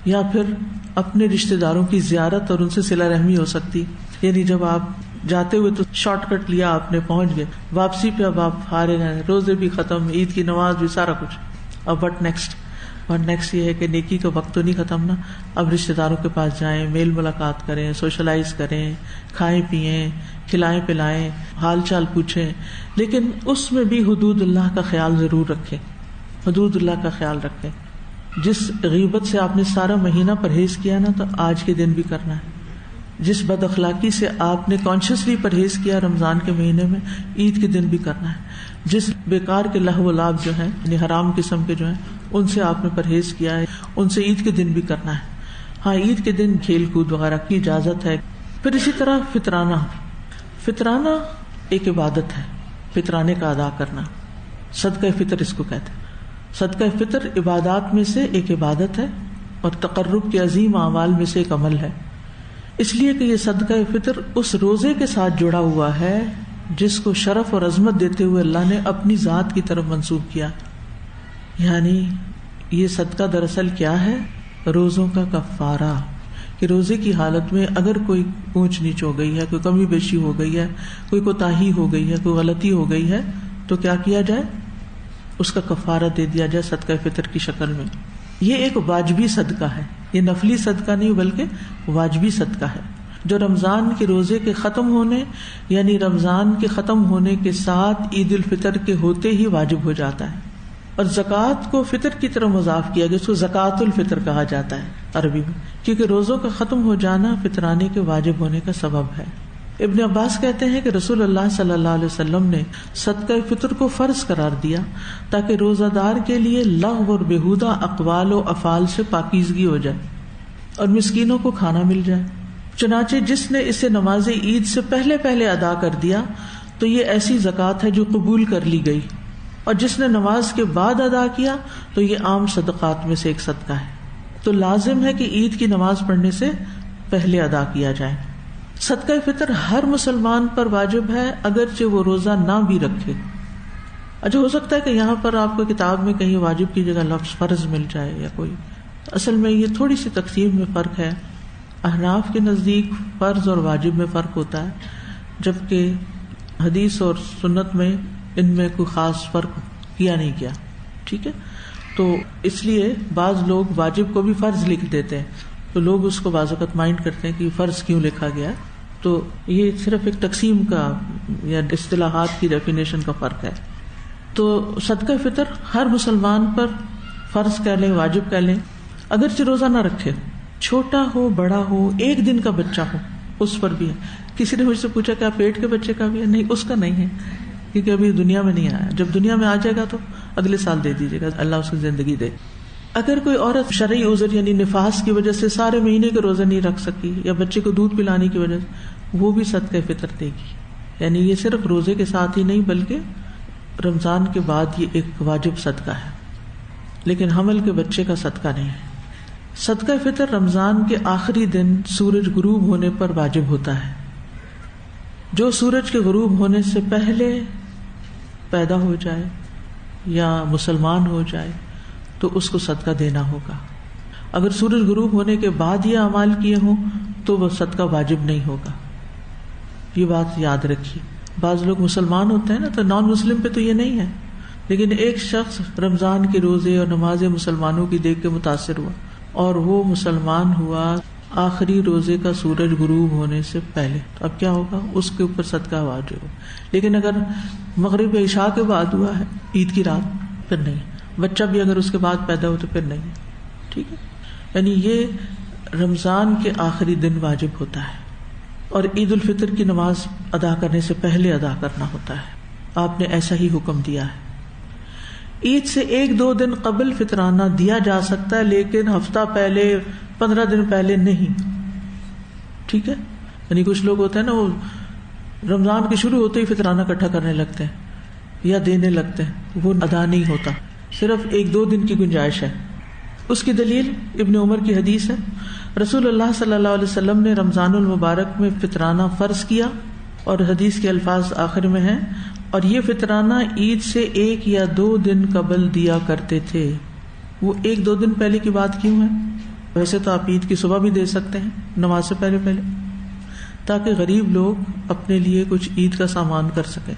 [SPEAKER 1] یا پھر اپنے رشتہ داروں کی زیارت اور ان سے صلہ رحمی ہو سکتی. یعنی جب آپ جاتے ہوئے تو شارٹ کٹ لیا، آپ نے پہنچ گئے، واپسی پہ اب آپ فارغ ہیں، روزے بھی ختم، عید کی نماز بھی، سارا کچھ. اب وٹ نیکسٹ یہ ہے کہ نیکی کا وقت تو نہیں ختم نا، اب رشتہ داروں کے پاس جائیں، میل ملاقات کریں، سوشلائز کریں، کھائیں پئیں، کھلائیں پلائیں، حال چال پوچھیں، لیکن اس میں بھی حدود اللہ کا خیال ضرور رکھیں. حدود اللہ کا خیال رکھیں. جس غیبت سے آپ نے سارا مہینہ پرہیز کیا نا، تو آج کے دن بھی کرنا ہے. جس بد اخلاقی سے آپ نے کانشیسلی پرہیز کیا رمضان کے مہینے میں، عید کے دن بھی کرنا ہے. جس بیکار کے لہو و لعب جو ہیں، یعنی حرام قسم کے جو ہیں، ان سے آپ نے پرہیز کیا ہے، ان سے عید کے دن بھی کرنا ہے. ہاں، عید کے دن کھیل کود وغیرہ کی اجازت ہے. پھر اسی طرح فطرانہ ایک عبادت ہے، فطرانے کا ادا کرنا، صدقہ فطر اس کو کہتے ہیں. صدقہ فطر عبادات میں سے ایک عبادت ہے اور تقرب کے عظیم اعمال میں سے ایک عمل ہے، اس لیے کہ یہ صدقہ فطر اس روزے کے ساتھ جڑا ہوا ہے جس کو شرف اور عظمت دیتے ہوئے اللہ نے اپنی ذات کی طرف منسوب کیا. یعنی یہ صدقہ دراصل کیا ہے؟ روزوں کا کفارہ. کہ روزے کی حالت میں اگر کوئی اونچ نیچ ہو گئی ہے، کوئی کمی بیشی ہو گئی ہے، کوئی کوتاہی ہو گئی ہے، کوئی غلطی ہو گئی ہے، تو کیا کیا جائے؟ اس کا کفارہ دے دیا جائے صدقہ فطر کی شکل میں. یہ ایک واجبی صدقہ ہے، یہ نفلی صدقہ نہیں بلکہ واجبی صدقہ ہے، جو رمضان کے روزے کے ختم ہونے، یعنی رمضان کے ختم ہونے کے ساتھ عید الفطر کے ہوتے ہی واجب ہو جاتا ہے. اور زکوٰۃ کو فطر کی طرح مضاف کیا گیا، اس کو زکوٰۃ الفطر کہا جاتا ہے عربی میں، کیونکہ روزوں کا ختم ہو جانا فطرانے کے واجب ہونے کا سبب ہے. ابن عباس کہتے ہیں کہ رسول اللہ صلی اللہ علیہ وسلم نے صدقہ فطر کو فرض قرار دیا تاکہ روزہ دار کے لیے لغو اور بیہودہ اقوال و افعال سے پاکیزگی ہو جائے اور مسکینوں کو کھانا مل جائے. چنانچہ جس نے اسے نماز عید سے پہلے ادا کر دیا تو یہ ایسی زکوٰۃ ہے جو قبول کر لی گئی، اور جس نے نماز کے بعد ادا کیا تو یہ عام صدقات میں سے ایک صدقہ ہے. تو لازم ہے کہ عید کی نماز پڑھنے سے پہلے ادا کیا جائے. صدقہ فطر ہر مسلمان پر واجب ہے اگرچہ وہ روزہ نہ بھی رکھے. اچھا، ہو سکتا ہے کہ یہاں پر آپ کو کتاب میں کہیں واجب کی جگہ لفظ فرض مل جائے یا کوئی، اصل میں یہ تھوڑی سی تقسیم میں فرق ہے. احناف کے نزدیک فرض اور واجب میں فرق ہوتا ہے، جبکہ حدیث اور سنت میں ان میں کوئی خاص فرق کیا نہیں گیا. ٹھیک ہے، تو اس لیے بعض لوگ واجب کو بھی فرض لکھ دیتے ہیں، تو لوگ اس کو بعض اوقات مائنڈ کرتے ہیں کہ فرض کیوں لکھا گیا. تو یہ صرف ایک تقسیم کا یا اصطلاحات کی ڈیفینیشن کا فرق ہے. تو صدقہ فطر ہر مسلمان پر فرض کہہ لیں، واجب کہہ لیں، اگرچہ روزہ نہ رکھے، چھوٹا ہو بڑا ہو، ایک دن کا بچہ ہو، اس پر بھی ہے. کسی نے مجھ سے پوچھا کیا پیٹ کے بچے کا بھی ہے؟ نہیں، اس کا نہیں ہے، کیونکہ ابھی دنیا میں نہیں آیا. جب دنیا میں آ جائے گا تو اگلے سال دے دیجیے گا، اللہ اس کی زندگی دے. اگر کوئی عورت شرعی عذر یعنی نفاس کی وجہ سے سارے مہینے کے روزے نہیں رکھ سکی یا بچے کو دودھ پلانے کی وجہ سے، وہ بھی صدقہ فطر دے گی. یعنی یہ صرف روزے کے ساتھ ہی نہیں بلکہ رمضان کے بعد یہ ایک واجب صدقہ ہے، لیکن حمل کے بچے کا صدقہ نہیں ہے. صدقہ فطر رمضان کے آخری دن سورج غروب ہونے پر واجب ہوتا ہے. جو سورج کے غروب ہونے سے پہلے پیدا ہو جائے یا مسلمان ہو جائے تو اس کو صدقہ دینا ہوگا. اگر سورج غروب ہونے کے بعد یہ اعمال کیے ہوں تو وہ صدقہ واجب نہیں ہوگا. یہ بات یاد رکھیے. بعض لوگ مسلمان ہوتے ہیں نا، تو نان مسلم پہ تو یہ نہیں ہے، لیکن ایک شخص رمضان کے روزے اور نماز مسلمانوں کی دیکھ کے متاثر ہوا اور وہ مسلمان ہوا آخری روزے کا سورج غروب ہونے سے پہلے، تو اب کیا ہوگا؟ اس کے اوپر صدقہ واجب ہو. لیکن اگر مغرب عشاء کے بعد ہوا ہے عید کی رات، پھر نہیں. بچہ بھی اگر اس کے بعد پیدا ہو تو پھر نہیں. ٹھیک ہے، یعنی یہ رمضان کے آخری دن واجب ہوتا ہے اور عید الفطر کی نماز ادا کرنے سے پہلے ادا کرنا ہوتا ہے. آپ نے ایسا ہی حکم دیا ہے. عید سے 1-2 دن قبل فطرانہ دیا جا سکتا ہے، لیکن ہفتہ پہلے 15 دن پہلے نہیں. ٹھیک ہے، یعنی کچھ لوگ ہوتے ہیں نا، وہ رمضان کے شروع ہوتے ہی فطرانہ اکٹھا کرنے لگتے ہیں یا دینے لگتے ہیں، وہ ادا نہیں ہوتا، صرف 1-2 دن کی گنجائش ہے. اس کی دلیل ابن عمر کی حدیث ہے، رسول اللہ صلی اللہ علیہ وسلم نے رمضان المبارک میں فطرانہ فرض کیا، اور حدیث کے الفاظ آخر میں ہیں، اور یہ فطرانہ عید سے 1 یا 2 دن قبل دیا کرتے تھے. وہ 1-2 دن پہلے کی بات کیوں ہے؟ ویسے تو آپ عید کی صبح بھی دے سکتے ہیں نماز سے پہلے تاکہ غریب لوگ اپنے لیے کچھ عید کا سامان کر سکیں.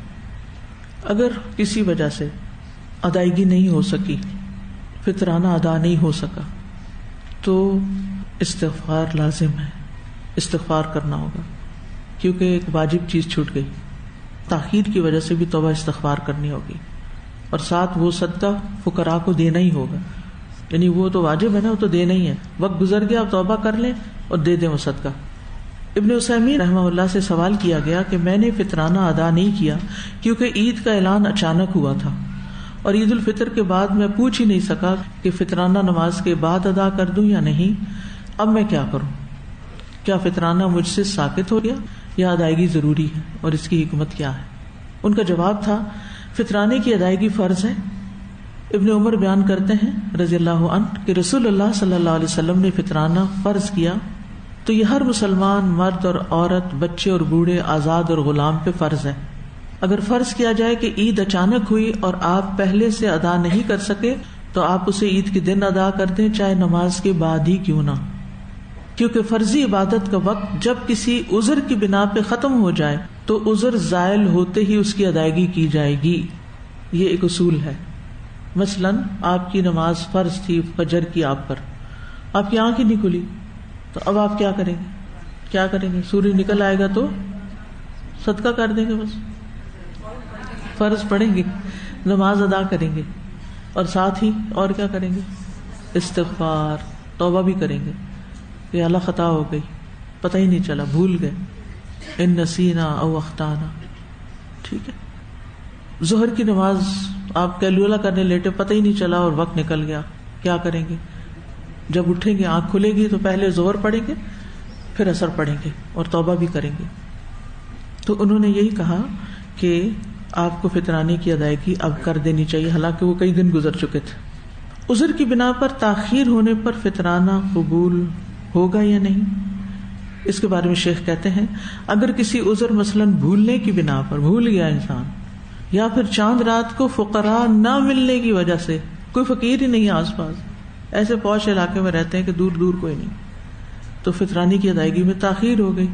[SPEAKER 1] اگر کسی وجہ سے ادائیگی نہیں ہو سکی، فطرانہ ادا نہیں ہو سکا، تو استغفار لازم ہے، استغفار کرنا ہوگا، کیونکہ ایک واجب چیز چھوٹ گئی. تاخیر کی وجہ سے بھی توبہ استغفار کرنی ہوگی، اور ساتھ وہ صدقہ فقراء کو دینا ہی ہوگا. یعنی وہ تو واجب ہے نا، وہ تو دینا ہی ہے. وقت گزر گیا، آپ توبہ کر لیں اور دے دیں وہ صدقہ. ابن عثیمین رحمہ اللہ سے سوال کیا گیا کہ میں نے فطرانہ ادا نہیں کیا کیونکہ عید کا اعلان اچانک ہوا تھا، اور عید الفطر کے بعد میں پوچھ ہی نہیں سکا کہ فطرانہ نماز کے بعد ادا کر دوں یا نہیں. اب میں کیا کروں؟ کیا فطرانہ مجھ سے ساقط ہو گیا یا ادائیگی ضروری ہے، اور اس کی حکمت کیا ہے؟ ان کا جواب تھا، فطرانے کی ادائیگی فرض ہے. ابن عمر بیان کرتے ہیں رضی اللہ عنہ کہ رسول اللہ صلی اللہ علیہ وسلم نے فطرانہ فرض کیا تو یہ ہر مسلمان مرد اور عورت، بچے اور بوڑھے، آزاد اور غلام پہ فرض ہے. اگر فرض کیا جائے کہ عید اچانک ہوئی اور آپ پہلے سے ادا نہیں کر سکے تو آپ اسے عید کے دن ادا کر دیں، چاہے نماز کے بعد ہی کیوں نہ، کیونکہ فرضی عبادت کا وقت جب کسی عذر کی بنا پہ ختم ہو جائے تو عذر زائل ہوتے ہی اس کی ادائیگی کی جائے گی. یہ ایک اصول ہے. مثلاً آپ کی نماز فرض تھی فجر کی، آپ پر آپ کی آنکھ ہی نہیں کھلی، تو اب آپ کیا کریں گے؟ کیا کریں گے؟ سورج نکل آئے گا تو صدقہ کر دیں گے، بس فرض پڑھیں گے، نماز ادا کریں گے، اور ساتھ ہی اور کیا کریں گے؟ استغفار، توبہ بھی کریں گے کہ اللہ خطا ہو گئی، پتہ ہی نہیں چلا، بھول گئے، ان نسینا او اخطانا. ٹھیک ہے. ظہر کی نماز آپ کیلولا کرنے لیٹے، پتہ ہی نہیں چلا اور وقت نکل گیا، کیا کریں گے؟ جب اٹھیں گے، آنکھ کھلے گی تو پہلے ظہر پڑھیں گے، پھر عصر پڑھیں گے اور توبہ بھی کریں گے. تو انہوں نے یہی کہا کہ آپ کو فطرانے کی ادائیگی اب کر دینی چاہیے، حالانکہ وہ کئی دن گزر چکے تھے. عذر کی بنا پر تاخیر ہونے پر فطرانہ قبول ہوگا یا نہیں، اس کے بارے میں شیخ کہتے ہیں، اگر کسی عذر مثلاً بھولنے کی بنا پر بھول گیا انسان، یا پھر چاند رات کو فقراء نہ ملنے کی وجہ سے، کوئی فقیر ہی نہیں آس پاس، ایسے پوش علاقے میں رہتے ہیں کہ دور دور کوئی نہیں، تو فطرانے کی ادائیگی میں تاخیر ہو گئی،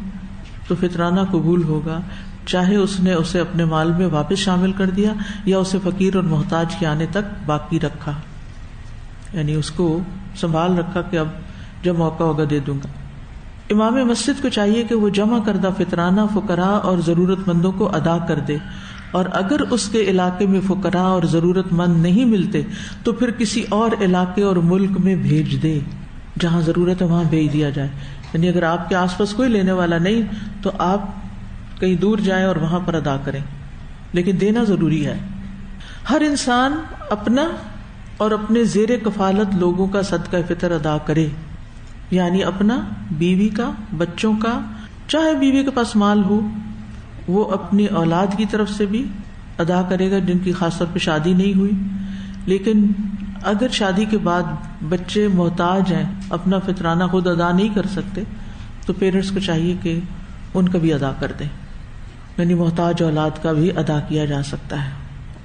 [SPEAKER 1] تو فطرانہ قبول ہوگا، چاہے اس نے اسے اپنے مال میں واپس شامل کر دیا یا اسے فقیر اور محتاج کے آنے تک باقی رکھا، یعنی اس کو سنبھال رکھا کہ اب جب موقع ہوگا دے دوں گا. امام مسجد کو چاہیے کہ وہ جمع کردہ فطرانہ فقراء اور ضرورت مندوں کو ادا کر دے، اور اگر اس کے علاقے میں فقراء اور ضرورت مند نہیں ملتے تو پھر کسی اور علاقے اور ملک میں بھیج دے، جہاں ضرورت ہے وہاں بھیج دیا جائے. یعنی اگر آپ کے آس پاس کوئی لینے والا نہیں تو آپ کہیں دور جائیں اور وہاں پر ادا کریں، لیکن دینا ضروری ہے. ہر انسان اپنا اور اپنے زیر کفالت لوگوں کا صدقہ فطر ادا کرے، یعنی اپنا، بیوی کا، بچوں کا، چاہے بیوی کے پاس مال ہو وہ اپنی اولاد کی طرف سے بھی ادا کرے گا جن کی خاص طور پہ شادی نہیں ہوئی. لیکن اگر شادی کے بعد بچے محتاج ہیں، اپنا فطرانہ خود ادا نہیں کر سکتے، تو پیرنٹس کو چاہیے کہ ان کا بھی ادا کر دیں. یعنی محتاج اولاد کا بھی ادا کیا جا سکتا ہے،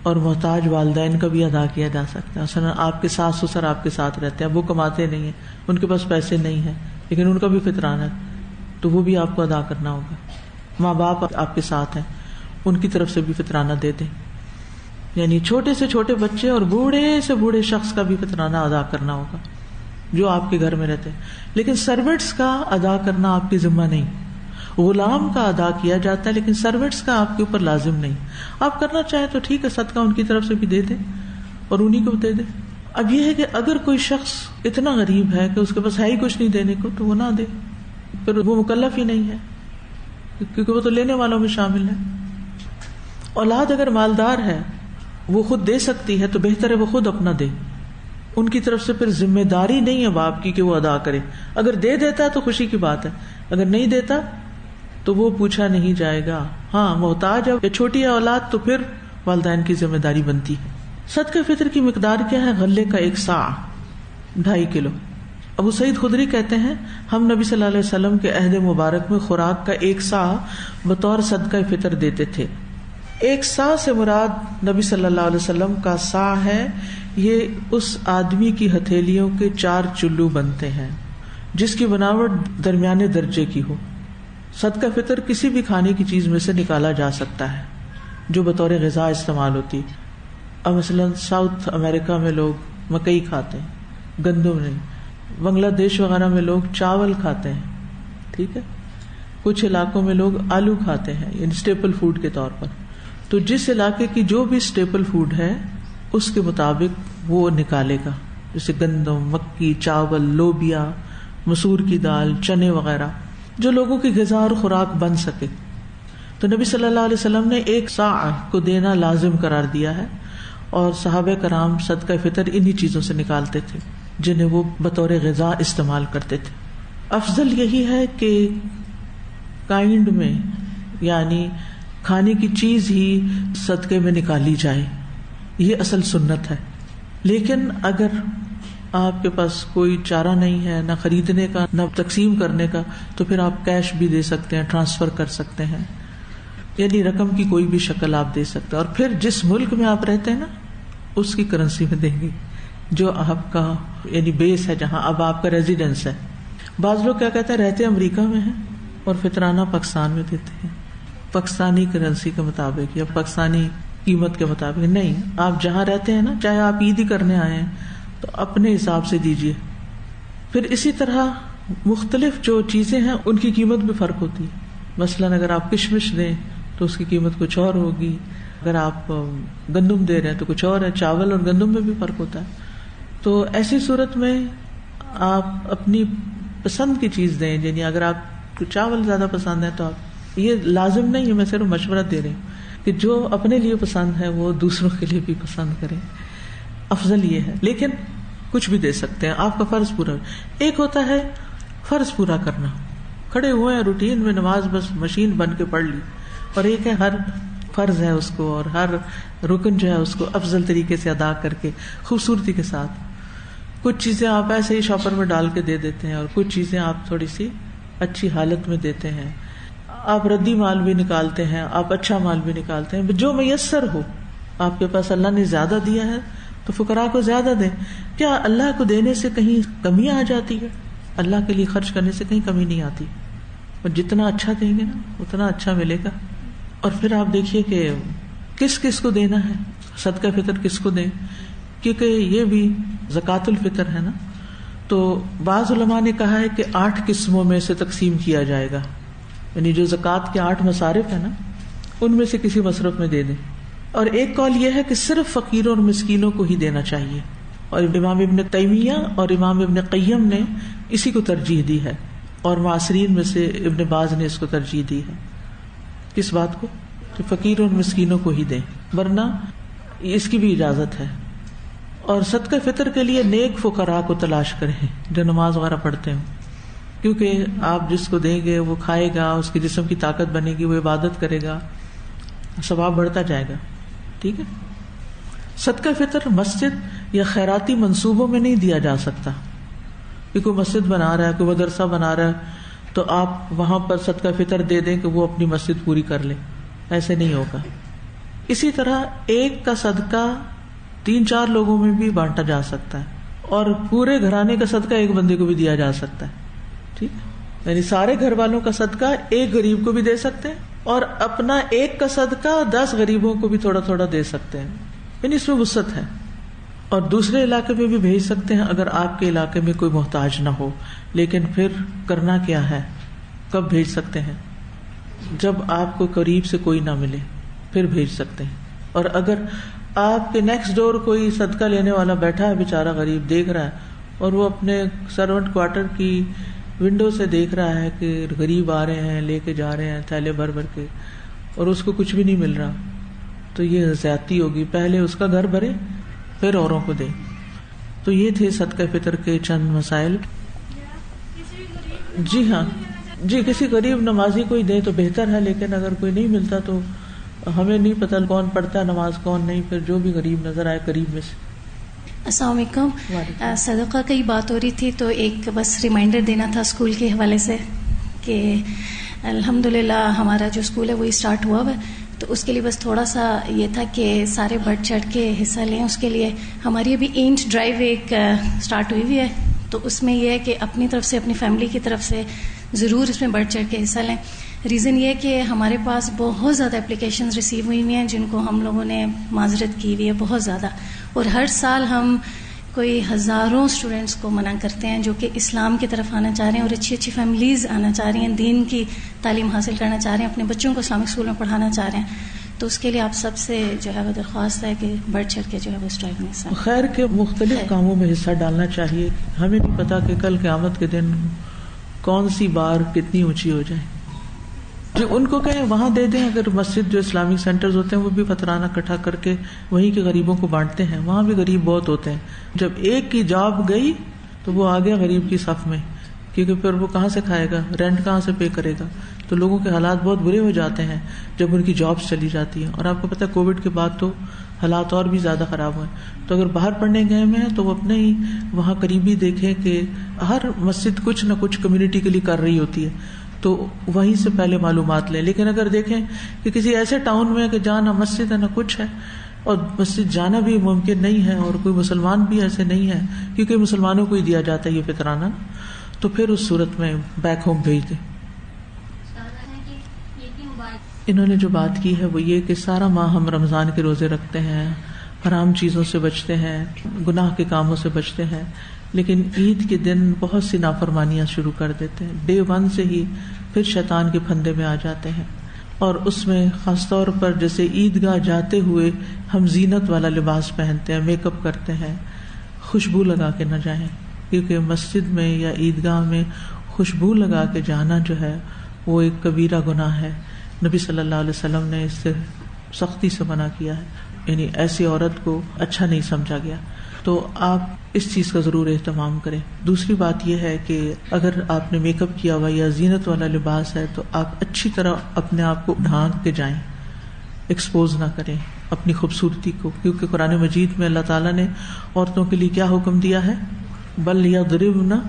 [SPEAKER 1] اور محتاج والدین کا بھی ادا کیا جا سکتا ہے. مثلا آپ کے ساس سسر آپ کے ساتھ رہتے ہیں، وہ کماتے نہیں ہیں، ان کے پاس پیسے نہیں ہیں، لیکن ان کا بھی فطرانہ ہے، تو وہ بھی آپ کو ادا کرنا ہوگا. ماں باپ آپ کے ساتھ ہیں، ان کی طرف سے بھی فطرانہ دے دیں. یعنی چھوٹے سے چھوٹے بچے اور بوڑھے سے بوڑھے شخص کا بھی فطرانہ ادا کرنا ہوگا جو آپ کے گھر میں رہتے ہیں. لیکن سروینٹس کا ادا کرنا آپ کی ذمہ نہیں. غلام کا ادا کیا جاتا ہے لیکن سروینٹس کا آپ کے اوپر لازم نہیں. آپ کرنا چاہیں تو ٹھیک ہے، صدقہ ان کی طرف سے بھی دے دیں اور انہیں کو دے دیں. اب یہ ہے کہ اگر کوئی شخص اتنا غریب ہے کہ اس کے پاس ہے ہی کچھ نہیں دینے کو، تو وہ نہ دے، پھر وہ مکلف ہی نہیں ہے، کیونکہ وہ تو لینے والوں میں شامل ہے. اولاد اگر مالدار ہے وہ خود دے سکتی ہے تو بہتر ہے وہ خود اپنا دے. ان کی طرف سے پھر ذمہ داری نہیں ہے باپ کی کہ وہ ادا کرے. اگر دے دیتا ہے تو خوشی کی بات ہے, اگر نہیں دیتا تو وہ پوچھا نہیں جائے گا. ہاں محتاج یا چھوٹی ہے اولاد تو پھر والدین کی ذمہ داری بنتی ہے. صدقہ فطر کی مقدار کیا ہے؟ غلے کا 1 صاع 2.5 کلو. ابو سعید خدری کہتے ہیں ہم نبی صلی اللہ علیہ وسلم کے عہد مبارک میں خوراک کا 1 صاع بطور صدقہ فطر دیتے تھے. 1 صاع سے مراد نبی صلی اللہ علیہ وسلم کا صاع ہے. یہ اس آدمی کی ہتھیلیوں کے 4 چلو بنتے ہیں جس کی بناوٹ درمیانے درجے کی ہو. صدقہ فطر کسی بھی کھانے کی چیز میں سے نکالا جا سکتا ہے جو بطور غذا استعمال ہوتی. اب مثلاً ساؤتھ امریکہ میں لوگ مکئی کھاتے ہیں, گندم نہیں. بنگلہ دیش وغیرہ میں لوگ چاول کھاتے ہیں, ٹھیک ہے. کچھ علاقوں میں لوگ آلو کھاتے ہیں یعنی اسٹیپل فوڈ کے طور پر. تو جس علاقے کی جو بھی اسٹیپل فوڈ ہے اس کے مطابق وہ نکالے گا, جیسے گندم, مکی, چاول, لوبیا, مسور کی دال, چنے وغیرہ جو لوگوں کی غذا اور خوراک بن سکے. تو نبی صلی اللہ علیہ وسلم نے 1 صاع کو دینا لازم قرار دیا ہے اور صحابہ کرام صدقہ فطر انہی چیزوں سے نکالتے تھے جنہیں وہ بطور غذا استعمال کرتے تھے. افضل یہی ہے کہ کائنڈ میں یعنی کھانے کی چیز ہی صدقے میں نکالی جائے, یہ اصل سنت ہے. لیکن اگر آپ کے پاس کوئی چارہ نہیں ہے نہ خریدنے کا نہ تقسیم کرنے کا تو پھر آپ کیش بھی دے سکتے ہیں, ٹرانسفر کر سکتے ہیں, یعنی رقم کی کوئی بھی شکل آپ دے سکتے ہیں. اور پھر جس ملک میں آپ رہتے ہیں نا اس کی کرنسی میں دیں گے جو آپ کا یعنی بیس ہے, جہاں اب آپ کا ریزیڈنس ہے. بعض لوگ کیا کہتے ہیں رہتے امریکہ میں ہیں اور فطرانہ پاکستان میں دیتے ہیں پاکستانی کرنسی کے مطابق یا پاکستانی قیمت کے مطابق. نہیں, آپ جہاں رہتے ہیں نا, چاہے آپ عید ہی کرنے آئے ہیں تو اپنے حساب سے دیجیے. پھر اسی طرح مختلف جو چیزیں ہیں ان کی قیمت بھی فرق ہوتی ہے. مثلاً اگر آپ کشمش دیں تو اس کی قیمت کچھ اور ہوگی, اگر آپ گندم دے رہے ہیں تو کچھ اور ہے. چاول اور گندم میں بھی فرق ہوتا ہے. تو ایسی صورت میں آپ اپنی پسند کی چیز دیں. یعنی اگر آپ کو چاول زیادہ پسند ہے تو آپ, یہ لازم نہیں ہے, میں صرف مشورہ دے رہی ہوں کہ جو اپنے لیے پسند ہے وہ دوسروں کے لیے بھی پسند کریں. افضل یہ ہے, لیکن کچھ بھی دے سکتے ہیں, آپ کا فرض پورا. ایک ہوتا ہے فرض پورا کرنا, کھڑے ہوئے ہیں روٹین میں نماز بس مشین بن کے پڑھ لی, اور ایک ہے ہر فرض ہے اس کو اور ہر رکن جو ہے اس کو افضل طریقے سے ادا کر کے خوبصورتی کے ساتھ. کچھ چیزیں آپ ایسے ہی شاپر میں ڈال کے دے دیتے ہیں اور کچھ چیزیں آپ تھوڑی سی اچھی حالت میں دیتے ہیں. آپ ردی مال بھی نکالتے ہیں, آپ اچھا مال بھی نکالتے ہیں, جو میسر ہو. آپ کے پاس اللہ نے زیادہ دیا ہے تو فقراء کو زیادہ دیں. کیا اللہ کو دینے سے کہیں کمی آ جاتی ہے؟ اللہ کے لیے خرچ کرنے سے کہیں کمی نہیں آتی, اور جتنا اچھا دیں گے نا اتنا اچھا ملے گا. اور پھر آپ دیکھیے کہ کس کس کو دینا ہے, صدقہ فطر کس کو دیں, کیونکہ یہ بھی زکوٰۃ الفطر ہے نا. تو بعض علماء نے کہا ہے کہ 8 قسموں میں سے تقسیم کیا جائے گا, یعنی جو زکوٰۃ کے 8 مصارف ہیں نا ان میں سے کسی مصرف میں دے دیں. اور ایک قول یہ ہے کہ صرف فقیروں اور مسکینوں کو ہی دینا چاہیے, اور امام ابن تیمیہ اور امام ابن قیم نے اسی کو ترجیح دی ہے, اور معاصرین میں سے ابن باز نے اس کو ترجیح دی ہے. کس بات کو؟ کہ فقیروں اور مسکینوں کو ہی دیں, ورنہ اس کی بھی اجازت ہے. اور صدقہ فطر کے لیے نیک فقراء کو تلاش کریں جو نماز وغیرہ پڑھتے ہوں, کیونکہ آپ جس کو دیں گے وہ کھائے گا, اس کے جسم کی طاقت بنے گی, وہ عبادت کرے گا, ثواب بڑھتا جائے گا. ٹھیک ہے. صدقہ فطر مسجد یا خیراتی منصوبوں میں نہیں دیا جا سکتا, کہ کوئی مسجد بنا رہا ہے, کوئی مدرسہ بنا رہا ہے تو آپ وہاں پر صدقہ فطر دے دیں کہ وہ اپنی مسجد پوری کر لیں, ایسے نہیں ہوگا. اسی طرح ایک کا صدقہ 3-4 لوگوں میں بھی بانٹا جا سکتا ہے, اور پورے گھرانے کا صدقہ ایک بندے کو بھی دیا جا سکتا ہے. ٹھیک, یعنی سارے گھر والوں کا صدقہ ایک غریب کو بھی دے سکتے ہیں, اور اپنا ایک کا صدقہ 10 غریبوں کو بھی تھوڑا تھوڑا دے سکتے ہیں, یعنی اس میں وسعت ہے. اور دوسرے علاقے میں بھی بھیج سکتے ہیں اگر آپ کے علاقے میں کوئی محتاج نہ ہو. لیکن پھر کرنا کیا ہے, کب بھیج سکتے ہیں؟ جب آپ کو قریب سے کوئی نہ ملے پھر بھیج سکتے ہیں. اور اگر آپ کے نیکسٹ ڈور کوئی صدقہ لینے والا بیٹھا ہے, بیچارہ غریب دیکھ رہا ہے, اور وہ اپنے سرونٹ کوارٹر کی ونڈو سے دیکھ رہا ہے کہ غریب آ رہے ہیں, لے کے جا رہے ہیں تھیلے بھر بھر کے, اور اس کو کچھ بھی نہیں مل رہا, تو یہ زیادتی ہوگی. پہلے اس کا گھر بھرے پھر اوروں کو دے. تو یہ تھے صدقہ فطر کے چند مسائل. جی ہاں جی، کسی غریب نمازی کوئی دے تو بہتر ہے، لیکن اگر کوئی نہیں ملتا تو ہمیں نہیں پتہ کون پڑھتا ہے نماز کون نہیں، پھر جو بھی غریب نظر آئے قریب میں سے.
[SPEAKER 2] السلام علیکم. صدقہ کی بات ہو رہی تھی تو ایک بس ریمائنڈر دینا تھا اسکول کے حوالے سے کہ الحمدللہ ہمارا جو اسکول ہے وہی اسٹارٹ ہوا ہے، تو اس کے لیے بس تھوڑا سا یہ تھا کہ سارے بڑھ چڑھ کے حصہ لیں. اس کے لیے ہماری ابھی اینٹ ڈرائیو ایک اسٹارٹ ہوئی ہوئی ہے، تو اس میں یہ ہے کہ اپنی طرف سے اپنی فیملی کی طرف سے ضرور اس میں بڑھ چڑھ کے حصہ لیں. ریزن یہ ہے کہ ہمارے پاس بہت زیادہ اپلیکیشنز ریسیو ہوئی ہوئی ہیں جن کو ہم لوگوں نے معذرت کی ہوئی ہے بہت زیادہ، اور ہر سال ہم کوئی ہزاروں اسٹوڈینٹس کو منع کرتے ہیں جو کہ اسلام کی طرف آنا چاہ رہے ہیں اور اچھی اچھی فیملیز آنا چاہ رہی ہیں، دین کی تعلیم حاصل کرنا چاہ رہے ہیں، اپنے بچوں کو اسلامک اسکول میں پڑھانا چاہ رہے ہیں. تو اس کے لیے آپ سب سے جو ہے وہ درخواست ہے کہ بڑھ چڑھ کے جو ہے وہ اس ڈرائیو میں حصہ
[SPEAKER 1] خیر کے مختلف کاموں میں حصہ ڈالنا چاہیے. ہمیں نہیں پتا کہ کل قیامت کے دن کون سی بار کتنی اونچی ہو جائے. جو ان کو کہیں وہاں دے دیں. اگر مسجد جو اسلامک سینٹرز ہوتے ہیں وہ بھی فطرانہ اکٹھا کر کے وہیں کے غریبوں کو بانٹتے ہیں، وہاں بھی غریب بہت ہوتے ہیں. جب ایک کی جاب گئی تو وہ آ گیا غریب کی صف میں، کیونکہ پھر وہ کہاں سے کھائے گا، رینٹ کہاں سے پے کرے گا. تو لوگوں کے حالات بہت برے ہو جاتے ہیں جب ان کی جابس چلی جاتی ہیں. اور آپ کو پتہ ہے کووڈ کے بعد تو حالات اور بھی زیادہ خراب ہوئے. تو اگر باہر پڑھنے گئے ہیں تو وہ اپنے ہی وہاں قریبی دیکھیں کہ ہر مسجد کچھ نہ کچھ کمیونٹی کے لیے کر رہی ہوتی ہے، تو وہیں سے پہلے معلومات لیں. لیکن اگر دیکھیں کہ کسی ایسے ٹاؤن میں کہ جہاں نہ مسجد ہے نہ کچھ ہے، اور مسجد جانا بھی ممکن نہیں ہے، اور کوئی مسلمان بھی ایسے نہیں ہے کیونکہ مسلمانوں کو ہی دیا جاتا ہے یہ فطرانہ، تو پھر اس صورت میں بیک ہوم بھیج دیں. انہوں نے جو بات کی ہے وہ یہ کہ سارا ماہ ہم رمضان کے روزے رکھتے ہیں، حرام چیزوں سے بچتے ہیں، گناہ کے کاموں سے بچتے ہیں، لیکن عید کے دن بہت سی نافرمانیاں شروع کر دیتے ہیں. ڈے 1 سے ہی پھر شیطان کے پھندے میں آ جاتے ہیں. اور اس میں خاص طور پر جیسے عیدگاہ جاتے ہوئے ہم زینت والا لباس پہنتے ہیں، میک اپ کرتے ہیں، خوشبو لگا کے نہ جائیں، کیونکہ مسجد میں یا عیدگاہ میں خوشبو لگا کے جانا جو ہے وہ ایک کبیرہ گناہ ہے. نبی صلی اللہ علیہ وسلم نے اس سے سختی سے منع کیا ہے، یعنی ایسی عورت کو اچھا نہیں سمجھا گیا. تو آپ اس چیز کا ضرور اہتمام کریں. دوسری بات یہ ہے کہ اگر آپ نے میک اپ کیا ہوا یا زینت والا لباس ہے تو آپ اچھی طرح اپنے آپ کو ڈھانک کے جائیں، ایکسپوز نہ کریں اپنی خوبصورتی کو، کیونکہ قرآن مجید میں اللہ تعالیٰ نے عورتوں کے لیے کیا حکم دیا ہے؟ بل یضربن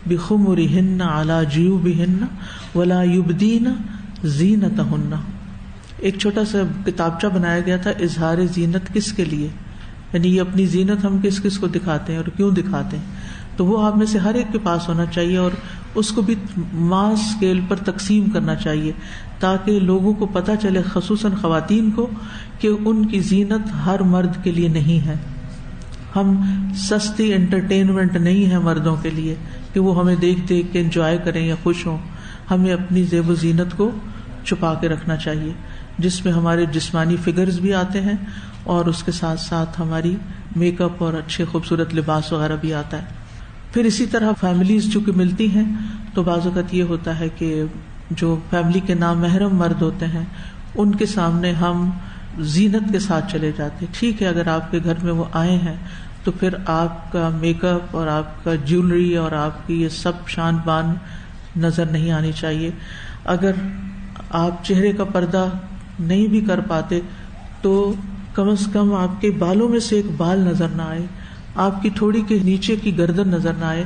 [SPEAKER 1] بخمرہن علی جیوبہن ولا یبدین زینتہن. ایک چھوٹا سا کتابچہ بنایا گیا تھا اظہار زینت کس کے لیے، یعنی یہ اپنی زینت ہم کس کس کو دکھاتے ہیں اور کیوں دکھاتے ہیں. تو وہ آپ میں سے ہر ایک کے پاس ہونا چاہیے، اور اس کو بھی ماس اسکیل پر تقسیم کرنا چاہیے تاکہ لوگوں کو پتہ چلے، خصوصاً خواتین کو، کہ ان کی زینت ہر مرد کے لیے نہیں ہے. ہم سستی انٹرٹینمنٹ نہیں ہے مردوں کے لیے کہ وہ ہمیں دیکھ دیکھ کے انجوائے کریں یا خوش ہوں. ہمیں اپنی زیب و زینت کو چھپا کے رکھنا چاہیے، جس میں ہمارے جسمانی فگرز بھی آتے ہیں اور اس کے ساتھ ساتھ ہماری میک اپ اور اچھے خوبصورت لباس وغیرہ بھی آتا ہے. پھر اسی طرح فیملیز چونکہ ملتی ہیں تو بعض اوقات یہ ہوتا ہے کہ جو فیملی کے نامحرم مرد ہوتے ہیں ان کے سامنے ہم زینت کے ساتھ چلے جاتے ہیں. ٹھیک ہے، اگر آپ کے گھر میں وہ آئے ہیں تو پھر آپ کا میک اپ اور آپ کا جیولری اور آپ کی یہ سب شان بان نظر نہیں آنی چاہیے. اگر آپ چہرے کا پردہ نہیں بھی کر پاتے تو کم از کم آپ کے بالوں میں سے ایک بال نظر نہ آئے، آپ کی تھوڑی کے نیچے کی گردن نظر نہ آئے،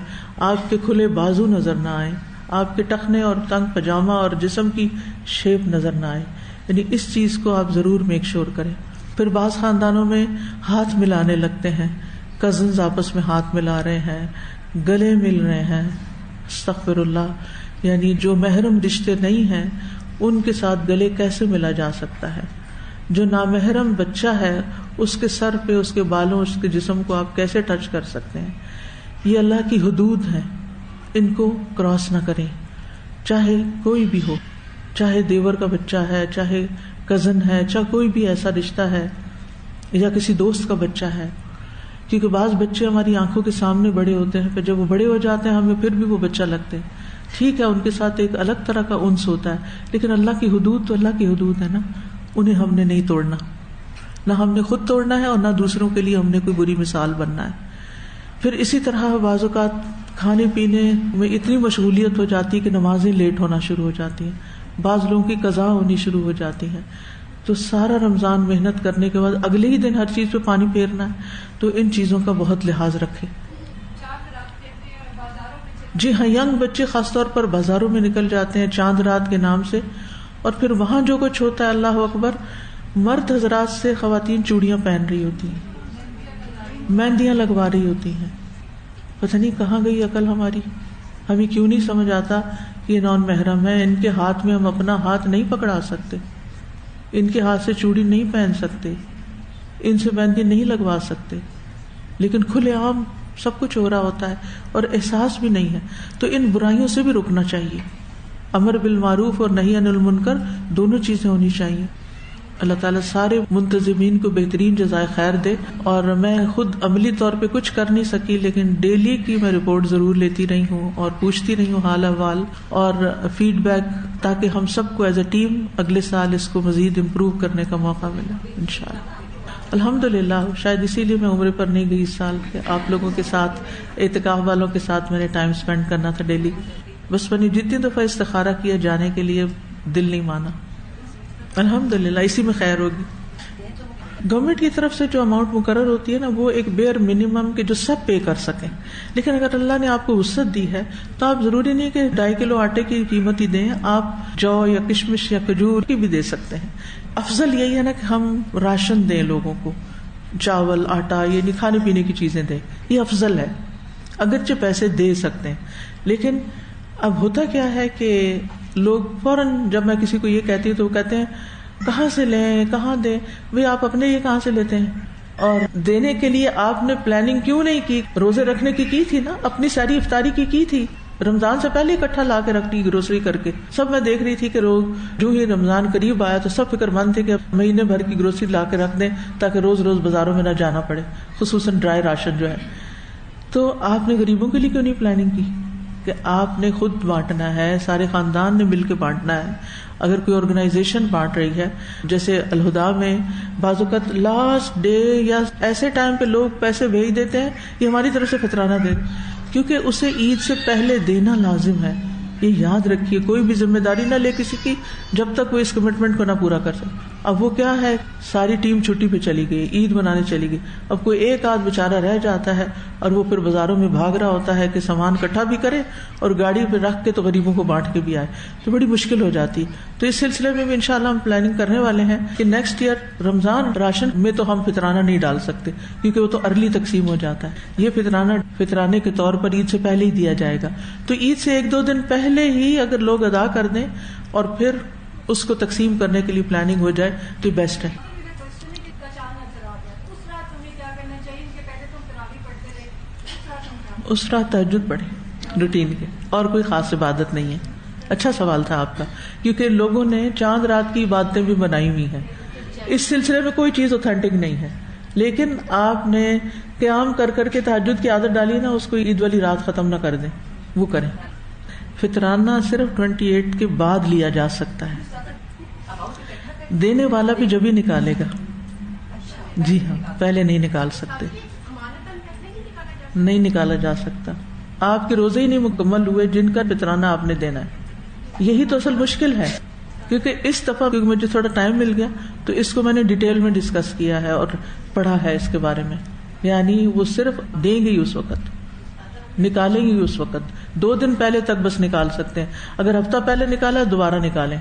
[SPEAKER 1] آپ کے کھلے بازو نظر نہ آئے، آپ کے ٹخنے اور تنگ پجامہ اور جسم کی شیپ نظر نہ آئے. یعنی اس چیز کو آپ ضرور میک شور کریں. پھر بعض خاندانوں میں ہاتھ ملانے لگتے ہیں، کزنز آپس میں ہاتھ ملا رہے ہیں، گلے مل رہے ہیں. استغفر اللہ، یعنی جو محرم رشتے نہیں ہیں ان کے ساتھ گلے کیسے ملا جا سکتا ہے؟ جو نامحرم بچہ ہے اس کے سر پہ، اس کے بالوں، اس کے جسم کو آپ کیسے ٹچ کر سکتے ہیں؟ یہ اللہ کی حدود ہیں، ان کو کراس نہ کریں، چاہے کوئی بھی ہو، چاہے دیور کا بچہ ہے، چاہے کزن ہے، چاہے کوئی بھی ایسا رشتہ ہے یا کسی دوست کا بچہ ہے. کیونکہ بعض بچے ہماری آنکھوں کے سامنے بڑے ہوتے ہیں، پھر جب وہ بڑے ہو جاتے ہیں ہمیں پھر بھی وہ بچہ لگتے ہیں. ٹھیک ہے، ان کے ساتھ ایک الگ طرح کا انس ہوتا ہے، لیکن اللہ کی حدود تو اللہ کی حدود ہے نا، انہیں ہم نے نہیں توڑنا. نہ ہم نے خود توڑنا ہے اور نہ دوسروں کے لیے ہم نے کوئی بری مثال بننا ہے. پھر اسی طرح بعض اوقات کھانے پینے میں اتنی مشغولیت ہو جاتی ہے کہ نمازیں لیٹ ہونا شروع ہو جاتی ہیں, بعض لوگوں کی قضا ہونی شروع ہو جاتی ہے. تو سارا رمضان محنت کرنے کے بعد اگلے ہی دن ہر چیز پہ پانی پھیرنا ہے, تو ان چیزوں کا بہت لحاظ رکھے. جی ہاں, ینگ بچے خاص طور پر بازاروں میں نکل جاتے ہیں چاند رات کے نام سے, اور پھر وہاں جو کچھ ہوتا ہے اللہ اکبر, مرد حضرات سے خواتین چوڑیاں پہن رہی ہوتی ہیں, مہندیاں لگوا رہی ہوتی ہیں. پتہ نہیں کہاں گئی عقل ہماری, ہمیں کیوں نہیں سمجھ آتا کہ یہ نان محرم ہے, ان کے ہاتھ میں ہم اپنا ہاتھ نہیں پکڑا سکتے, ان کے ہاتھ سے چوڑی نہیں پہن سکتے, ان سے مہندی نہیں لگوا سکتے, لیکن کھلے عام سب کچھ ہو رہا ہوتا ہے اور احساس بھی نہیں ہے. تو ان برائیوں سے بھی رکنا چاہیے, امر بالمعروف اور نہی عن المنکر دونوں چیزیں ہونی چاہیے. اللہ تعالیٰ سارے منتظمین کو بہترین جزائے خیر دے. اور میں خود عملی طور پہ کچھ کر نہیں سکی, لیکن ڈیلی کی میں رپورٹ ضرور لیتی رہی ہوں اور پوچھتی رہی ہوں حال احوال اور فیڈ بیک, تاکہ ہم سب کو ایز اے ٹیم اگلے سال اس کو مزید امپروو کرنے کا موقع ملے انشاءاللہ. الحمدللہ, شاید اسی لیے میں عمرے پر نہیں گئی اس سال, کہ آپ لوگوں کے ساتھ اعتکاف والوں کے ساتھ میں نے ٹائم اسپینڈ کرنا تھا ڈیلی. بس میں نے جتنی دفعہ استخارہ کیا جانے کے لیے دل نہیں مانا. الحمدللہ اسی میں خیر ہوگی. گورنمنٹ کی طرف سے جو اماؤنٹ مقرر ہوتی ہے نا, وہ ایک بیئر منیمم کے جو سب پے کر سکیں. لیکن اگر اللہ نے آپ کو وسعت دی ہے تو آپ ضروری نہیں کہ 2.5 کلو آٹے کی قیمت ہی دیں, آپ جو یا کشمش یا کھجور کی بھی دے سکتے ہیں. افضل یہی ہے نا کہ ہم راشن دیں لوگوں کو, چاول آٹا یعنی کھانے پینے کی چیزیں دیں, یہ افضل ہے, اگرچہ پیسے دے سکتے ہیں. لیکن اب ہوتا کیا ہے کہ لوگ فوراً جب میں کسی کو یہ کہتی ہوں تو وہ کہتے ہیں کہاں سے لیں کہاں دیں. بھئی آپ اپنے یہ کہاں سے لیتے ہیں, اور دینے کے لیے آپ نے پلاننگ کیوں نہیں کی؟ روزے رکھنے کی تھی نا, اپنی ساری افطاری کی تھی, رمضان سے پہلے اکٹھا لا کے رکھتی گروسری کر کے. سب میں دیکھ رہی تھی کہ جو ہی رمضان قریب آیا تو سب فکر مند تھے کہ مہینے بھر کی گروسری لا کے رکھ دیں تاکہ روز روز بازاروں میں نہ جانا پڑے, خصوصاً ڈرائی راشن جو ہے. تو آپ نے غریبوں کے لیے کیوں نہیں پلاننگ کی کہ آپ نے خود بانٹنا ہے, سارے خاندان نے مل کے بانٹنا ہے. اگر کوئی آرگنائزیشن بانٹ رہی ہے, جیسے الہدا میں بعض اوقات لاسٹ ڈے یا ایسے ٹائم پہ لوگ پیسے بھیج دیتے ہیں, یہ ہماری طرف سے فطرانہ دے, کیونکہ اسے عید سے پہلے دینا لازم ہے. یہ یاد رکھیے, کوئی بھی ذمہ داری نہ لے کسی کی جب تک وہ اس کمٹمنٹ کو نہ پورا کر سکے. اب وہ کیا ہے, ساری ٹیم چھٹی پہ چلی گئی, عید منانے چلی گئی, اب کوئی ایک آدھ بیچارہ رہ جاتا ہے اور وہ پھر بازاروں میں بھاگ رہا ہوتا ہے کہ سامان اکٹھا بھی کرے اور گاڑی پہ رکھ کے تو غریبوں کو بانٹ کے بھی آئے, تو بڑی مشکل ہو جاتی. تو اس سلسلے میں بھی انشاءاللہ ہم پلاننگ کرنے والے ہیں کہ نیکسٹ ایئر رمضان راشن میں تو ہم فطرانہ نہیں ڈال سکتے کیونکہ وہ تو ارلی تقسیم ہو جاتا ہے. یہ فطرانے کے طور پر عید سے پہلے ہی دیا جائے گا. تو عید سے 1-2 دن پہلے ہی اگر لوگ ادا کر دیں اور پھر اس کو تقسیم کرنے کے لیے پلاننگ ہو جائے تو بیسٹ ہے. اس رات تہجد پڑھے روٹین کے, اور کوئی خاص عبادت نہیں ہے. اچھا سوال تھا آپ کا, کیونکہ لوگوں نے چاند رات کی عبادتیں بھی بنائی ہوئی ہیں. اس سلسلے میں کوئی چیز اوتھینٹک نہیں ہے, لیکن آپ نے قیام کر کے تہجد کی عادت ڈالی نا, اس کو عید والی رات ختم نہ کر دیں, وہ کریں. فطرانہ صرف 28 کے بعد لیا جا سکتا ہے, دینے والا بھی جب ہی نکالے گا. جی ہاں, پہلے نہیں نکال سکتے, نہیں نکالا جا سکتا. آپ کے روزے ہی نہیں مکمل ہوئے جن کا فطرانہ آپ نے دینا ہے. یہی تو اصل مشکل ہے, کیونکہ اس دفعہ کیونکہ مجھے تھوڑا ٹائم مل گیا تو اس کو میں نے ڈیٹیل میں ڈسکس کیا ہے اور پڑھا ہے اس کے بارے میں. یعنی وہ صرف دیں گے اس وقت, نکالیں گے اس وقت, 2 دن پہلے تک بس نکال سکتے ہیں. اگر ہفتہ پہلے نکالا دوبارہ نکالیں.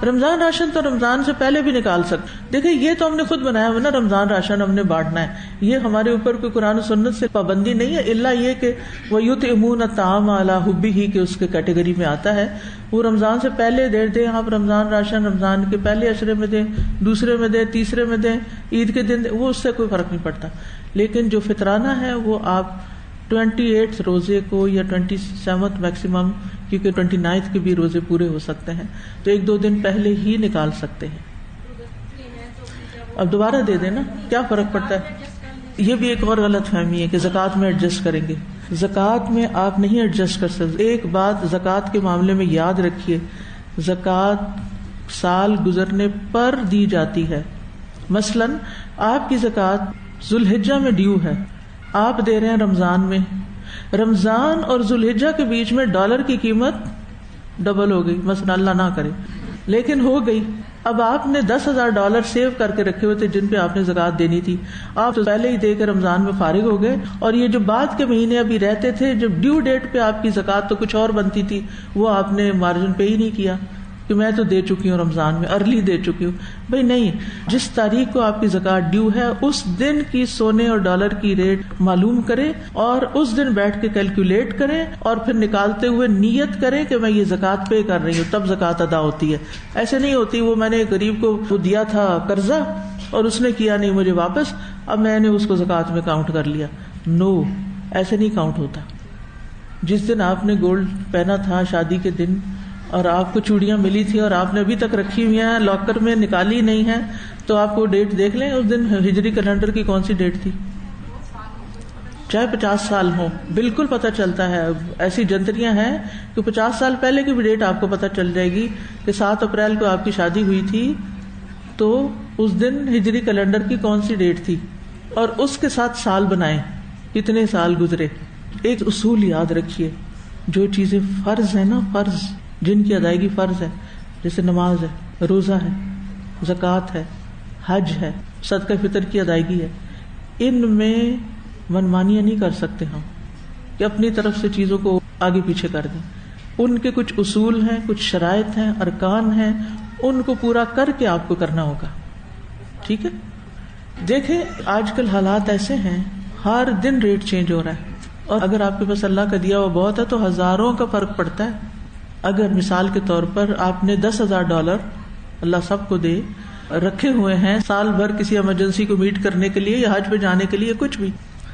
[SPEAKER 1] رمضان راشن تو رمضان سے پہلے بھی نکال سکتے. دیکھیں یہ تو ہم نے خود بنایا ہوا نا, رمضان راشن ہم نے بانٹنا ہے, یہ ہمارے اوپر کوئی قرآن و سنت سے پابندی نہیں ہے, الا یہ کہ وَيُطْعِمُونَ الطَّعَامَ عَلَىٰ حُبِّهِ کے اس کے کیٹیگری میں آتا ہے. وہ رمضان سے پہلے دیں, آپ رمضان راشن رمضان کے پہلے عشرے میں دیں, دوسرے میں دیں, تیسرے میں دیں, عید کے دن دیں, وہ اس سے کوئی فرق نہیں پڑتا. لیکن جو فطرانہ ہے وہ آپ 28 روزے کو یا 27 میکسیمم, کیونکہ 29 کے بھی روزے پورے ہو سکتے ہیں, تو 1-2 دن پہلے ہی نکال سکتے ہیں. اب دوبارہ دے دینا, کیا فرق پڑتا ہے. یہ بھی ایک اور غلط فہمی ہے کہ زکوٰۃ میں ایڈجسٹ کریں گے. زکوٰۃ میں آپ نہیں ایڈجسٹ کر سکتے. ایک بات زکوٰۃ کے معاملے میں یاد رکھیے, زکوٰۃ سال گزرنے پر دی جاتی ہے, مثلاً آپ کی زکوٰۃ ذوالحجہ میں ڈیو ہے، آپ دے رہے ہیں رمضان میں، رمضان اور ذوالحجہ کے بیچ میں ڈالر کی قیمت ڈبل ہو گئی، مثلا اللہ نہ کرے، لیکن ہو گئی. اب آپ نے $10,000 سیو کر کے رکھے ہوئے تھے جن پہ آپ نے زکوٰۃ دینی تھی، آپ تو پہلے ہی دے کے رمضان میں فارغ ہو گئے، اور یہ جو بعد کے مہینے ابھی رہتے تھے جب ڈیو ڈیٹ پہ آپ کی زکوٰۃ تو کچھ اور بنتی تھی، وہ آپ نے مارجن پے ہی نہیں کیا کہ میں تو دے چکی ہوں رمضان میں، ارلی دے چکی ہوں. بھائی نہیں، جس تاریخ کو آپ کی زکوٰۃ ڈیو ہے اس دن کی سونے اور ڈالر کی ریٹ معلوم کریں اور اس دن بیٹھ کے کیلکولیٹ کریں اور پھر نکالتے ہوئے نیت کریں کہ میں یہ زکوٰۃ پے کر رہی ہوں، تب زکوٰۃ ادا ہوتی ہے. ایسے نہیں ہوتی وہ میں نے ایک غریب کو وہ دیا تھا قرضہ اور اس نے کیا نہیں مجھے واپس، اب میں نے اس کو زکوٰۃ میں کاؤنٹ کر لیا. نو، ایسے نہیں کاؤنٹ ہوتا. جس دن آپ نے گولڈ پہنا تھا شادی کے دن اور آپ کو چوڑیاں ملی تھی اور آپ نے ابھی تک رکھی ہوئی ہیں لاکر میں نکالی نہیں ہے، تو آپ کو ڈیٹ دیکھ لیں اس دن ہجری کیلنڈر کی کون سی ڈیٹ تھی، چاہے 50 سال ہو، بالکل پتہ چلتا ہے. ایسی جنتریاں ہیں کہ 50 سال پہلے کی بھی ڈیٹ آپ کو پتہ چل جائے گی کہ 7 اپریل کو آپ کی شادی ہوئی تھی تو اس دن ہجری کیلنڈر کی کون سی ڈیٹ تھی، اور اس کے ساتھ سال بنائیں کتنے سال گزرے. ایک اصول یاد رکھیے، جو چیزیں فرض ہیں نا، فرض جن کی ادائیگی فرض ہے، جیسے نماز ہے، روزہ ہے، زکوٰۃ ہے، حج ہے، صدقہ فطر کی ادائیگی ہے، ان میں منمانیاں نہیں کر سکتے ہم کہ اپنی طرف سے چیزوں کو آگے پیچھے کر دیں. ان کے کچھ اصول ہیں، کچھ شرائط ہیں، ارکان ہیں، ان کو پورا کر کے آپ کو کرنا ہوگا. ٹھیک ہے؟ دیکھیں آج کل حالات ایسے ہیں، ہر دن ریٹ چینج ہو رہا ہے، اور اگر آپ کے پاس اللہ کا دیا ہوا بہت ہے تو ہزاروں کا فرق پڑتا ہے. اگر مثال کے طور پر آپ نے $10,000 اللہ سب کو دے رکھے ہوئے ہیں سال بھر کسی ایمرجنسی کو میٹ کرنے کے لیے یا حج پہ جانے کے لیے کچھ بھی،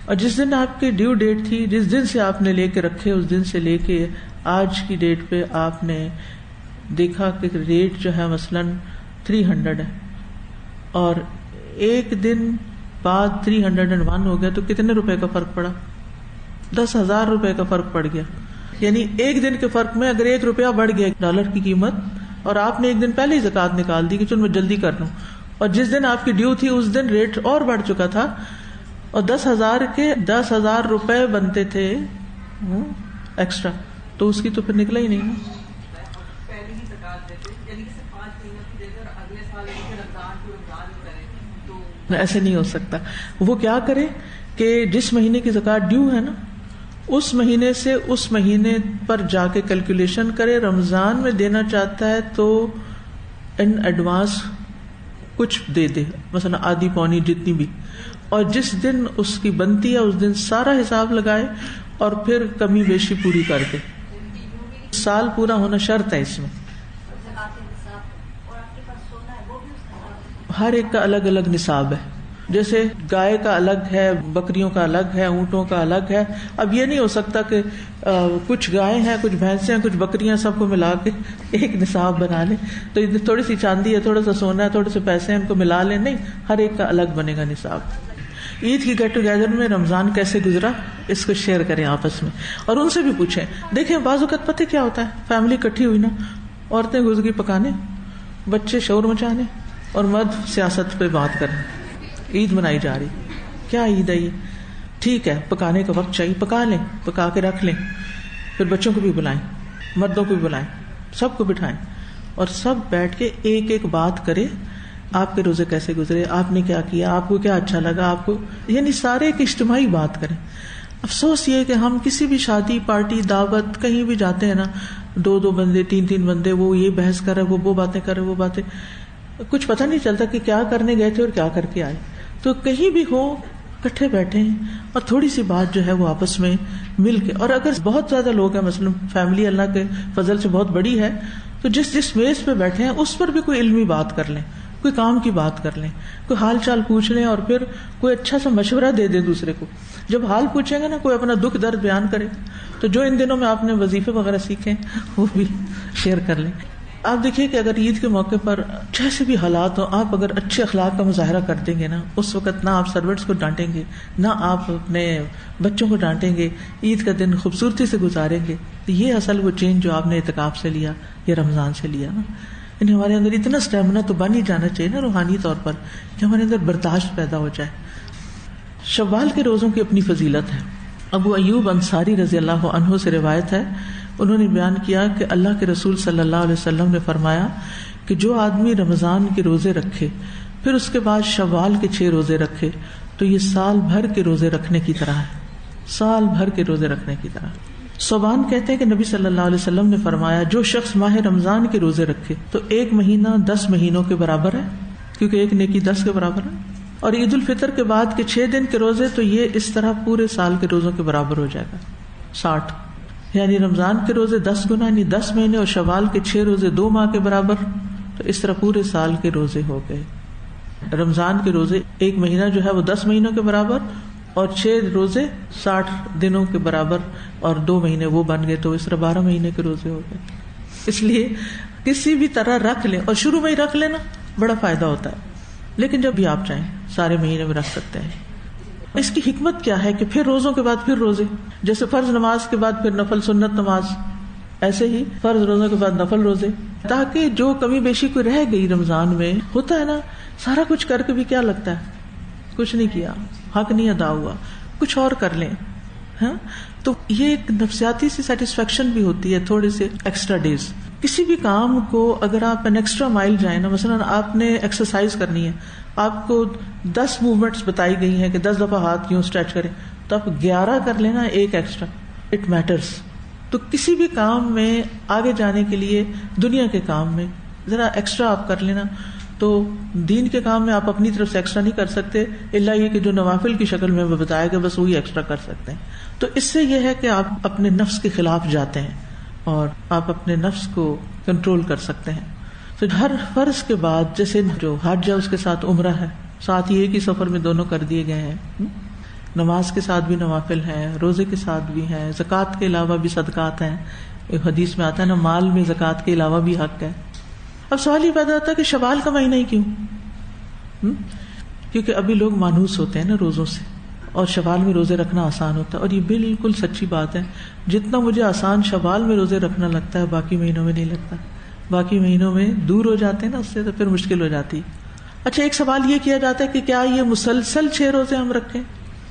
[SPEAKER 1] اور جس دن آپ کی ڈیو ڈیٹ تھی، جس دن سے آپ نے لے کے رکھے، اس دن سے لے کے آج کی ڈیٹ پہ آپ نے دیکھا کہ ریٹ جو ہے مثلاً 300 ہے، اور ایک دن بعد 301 ہو گیا، تو کتنے روپے کا فرق پڑا؟ $10,000 کا فرق پڑ گیا. یعنی ایک دن کے فرق میں اگر $1 بڑھ گیا ڈالر کی قیمت، اور آپ نے ایک دن پہلے ہی زکوٰۃ نکال دی کہ چلو میں جلدی کر لوں، اور جس دن آپ کی ڈیو تھی اس دن ریٹ اور بڑھ چکا تھا، اور 10,000 کے $10,000 بنتے تھے ایکسٹرا، تو اس کی تو پھر نکلا ہی نہیں نا. ایسے نہیں ہو سکتا. وہ کیا کرے کہ جس مہینے کی زکوٰۃ ڈیو ہے نا، اس مہینے سے اس مہینے پر جا کے کیلکولیشن کرے. رمضان میں دینا چاہتا ہے تو ان ایڈوانس کچھ دے دے، مثلا آدھی پونی جتنی بھی، اور جس دن اس کی بنتی ہے اس دن سارا حساب لگائے اور پھر کمی بیشی پوری کر دے. سال پورا ہونا شرط ہے اس میں. ہر ایک کا الگ الگ نصاب ہے. جیسے گائے کا الگ ہے، بکریوں کا الگ ہے، اونٹوں کا الگ ہے. اب یہ نہیں ہو سکتا کہ کچھ گائے ہیں، کچھ بھینسیں ہیں، کچھ بکریاں، سب کو ملا کے ایک نصاب بنا لیں. تو تھوڑی سی چاندی ہے، تھوڑا سا سونا ہے، تھوڑے سے پیسے ہیں، ان کو ملا لیں. نہیں، ہر ایک کا الگ بنے گا نصاب. عید کی گیٹ ٹوگیدر میں رمضان کیسے گزرا اس کو شیئر کریں آپس میں، اور ان سے بھی پوچھیں. دیکھیں بعض اوقات پتہ کیا ہوتا ہے، فیملی اکٹھی ہوئی نا، عورتیں گزگی پکانے، بچے شور مچانے، اور مرد سیاست پہ بات کریں. عید منائی جا رہی، کیا عید ہے یہ؟ ٹھیک ہے، پکانے کا وقت چاہیے، پکا لیں، پکا کے رکھ لیں، پھر بچوں کو بھی بلائیں، مردوں کو بھی بلائیں، سب کو بٹھائیں، اور سب بیٹھ کے ایک ایک بات کرے. آپ کے روزے کیسے گزرے، آپ نے کیا کیا، آپ کو کیا اچھا لگا، آپ کو، یعنی سارے ایک اجتماعی بات کریں. افسوس یہ کہ ہم کسی بھی شادی پارٹی دعوت کہیں بھی جاتے ہیں نا، 2 بندے 3 بندے، وہ یہ بحث کر رہے، وہ باتیں کر رہے، وہ باتیں، کچھ پتہ نہیں چلتا کہ کیا کرنے گئے تھے اور کیا کر کے آئے. تو کہیں بھی ہو کٹھے بیٹھے ہیں اور تھوڑی سی بات جو ہے وہ آپس میں مل کے، اور اگر بہت زیادہ لوگ ہیں، مثلا فیملی اللہ کے فضل سے بہت بڑی ہے، تو جس میز پہ بیٹھے ہیں اس پر بھی کوئی علمی بات کر لیں، کوئی کام کی بات کر لیں، کوئی حال چال پوچھ لیں، اور پھر کوئی اچھا سا مشورہ دے دیں دوسرے کو. جب حال پوچھیں گے نا، کوئی اپنا دکھ درد بیان کرے. تو جو ان دنوں میں آپ نے وظیفے وغیرہ سیکھے وہ بھی شیئر کر لیں. آپ دیکھیے کہ اگر عید کے موقع پر جیسے بھی حالات ہوں، آپ اگر اچھے اخلاق کا مظاہرہ کر دیں گے نا، اس وقت نہ آپ سروینٹس کو ڈانٹیں گے، نہ آپ اپنے بچوں کو ڈانٹیں گے، عید کا دن خوبصورتی سے گزاریں گے. تو یہ اصل وہ چینج جو آپ نے اعتکاف سے لیا یا رمضان سے لیا نا. یعنی ہمارے اندر اتنا اسٹیمنا تو بن ہی جانا چاہیے نا روحانی طور پر کہ ہمارے اندر برداشت پیدا ہو جائے. شوال کے روزوں کی اپنی فضیلت ہے. ابو ایوب انصاری رضی اللہ عنہ سے روایت ہے, انہوں نے بیان کیا کہ اللہ کے رسول صلی اللہ علیہ وسلم نے فرمایا کہ جو آدمی رمضان کے روزے رکھے پھر اس کے بعد شوال کے 6 روزے رکھے تو یہ سال بھر کے روزے رکھنے کی طرح ہے, سال بھر کے روزے رکھنے کی طرح. صوبان کہتے ہیں کہ نبی صلی اللہ علیہ وسلم نے فرمایا جو شخص ماہ رمضان کے روزے رکھے تو 1 مہینہ 10 مہینوں کے برابر ہے, کیونکہ 1 نیکی 10 کے برابر ہے. اور عید الفطر کے بعد کے 6 دن کے روزے تو یہ اس طرح پورے سال کے روزوں کے برابر ہو جائے گا 60. یعنی رمضان کے روزے 10 گنا یعنی 10 مہینے, اور شوال کے 6 روزے 2 ماہ کے برابر, تو اس طرح پورے سال کے روزے ہو گئے. رمضان کے روزے 1 مہینہ جو ہے وہ 10 مہینوں کے برابر, اور 6 روزے 60 دنوں کے برابر, اور 2 مہینے وہ بن گئے, تو اس طرح 12 مہینے کے روزے ہو گئے. اس لیے کسی بھی طرح رکھ لیں, اور شروع میں ہی رکھ لینا بڑا فائدہ ہوتا ہے, لیکن جب بھی آپ چاہیں سارے مہینے میں رکھ سکتے ہیں. اس کی حکمت کیا ہے کہ پھر روزوں کے بعد پھر روزے, جیسے فرض نماز کے بعد پھر نفل سنت نماز, ایسے ہی فرض روزوں کے بعد نفل روزے, تاکہ جو کمی بیشی کوئی رہ گئی رمضان میں, ہوتا ہے نا سارا کچھ کر کے بھی کیا لگتا ہے کچھ نہیں کیا, حق نہیں ادا ہوا, کچھ اور کر لیں. ہاں, تو یہ ایک نفسیاتی سی سیٹسفیکشن بھی ہوتی ہے تھوڑے سے ایکسٹرا ڈیز. کسی بھی کام کو اگر آپ این ایکسٹرا مائل جائیں نا, مثلاً آپ نے ایکسرسائز کرنی ہے, آپ کو 10 موومنٹس بتائی گئی ہیں کہ 10 دفعہ ہاتھ کیوں اسٹریچ کریں, تو آپ 11 کر لینا, 1 ایکسٹرا, اٹ میٹرس. تو کسی بھی کام میں آگے جانے کے لیے, دنیا کے کام میں ذرا ایکسٹرا آپ کر لینا. تو دین کے کام میں آپ اپنی طرف سے ایکسٹرا نہیں کر سکتے, الا یہ کہ جو نوافل کی شکل میں بتایا گیا بس وہی ایکسٹرا کر سکتے ہیں. تو اس سے یہ ہے کہ آپ اپنے نفس کے خلاف جاتے ہیں اور آپ اپنے نفس کو کنٹرول کر سکتے ہیں. تو ہر فرض کے بعد, جیسے جو حج ہے اس کے ساتھ عمرہ ہے, ساتھ ہی ایک ہی سفر میں دونوں کر دیے گئے ہیں. نماز کے ساتھ بھی نوافل ہیں, روزے کے ساتھ بھی ہیں, زکوٰۃ کے علاوہ بھی صدقات ہیں. ایک حدیث میں آتا ہے نا, مال میں زکوٰۃ کے علاوہ بھی حق ہے. اب سوال یہ پیدا ہوتا ہے کہ شوال کا مہینہ ہی کیوں؟ کیونکہ ابھی لوگ مانوس ہوتے ہیں نا روزوں سے, اور شوال میں روزے رکھنا آسان ہوتا ہے. اور یہ بالکل سچی بات ہے, جتنا مجھے آسان شوال میں روزے رکھنا لگتا ہے باقی مہینوں میں نہیں لگتا. باقی مہینوں میں دور ہو جاتے ہیں نا اس سے, تو پھر مشکل ہو جاتی. اچھا, ایک سوال یہ کیا جاتا ہے کہ کیا یہ مسلسل 6 روزے ہم رکھیں,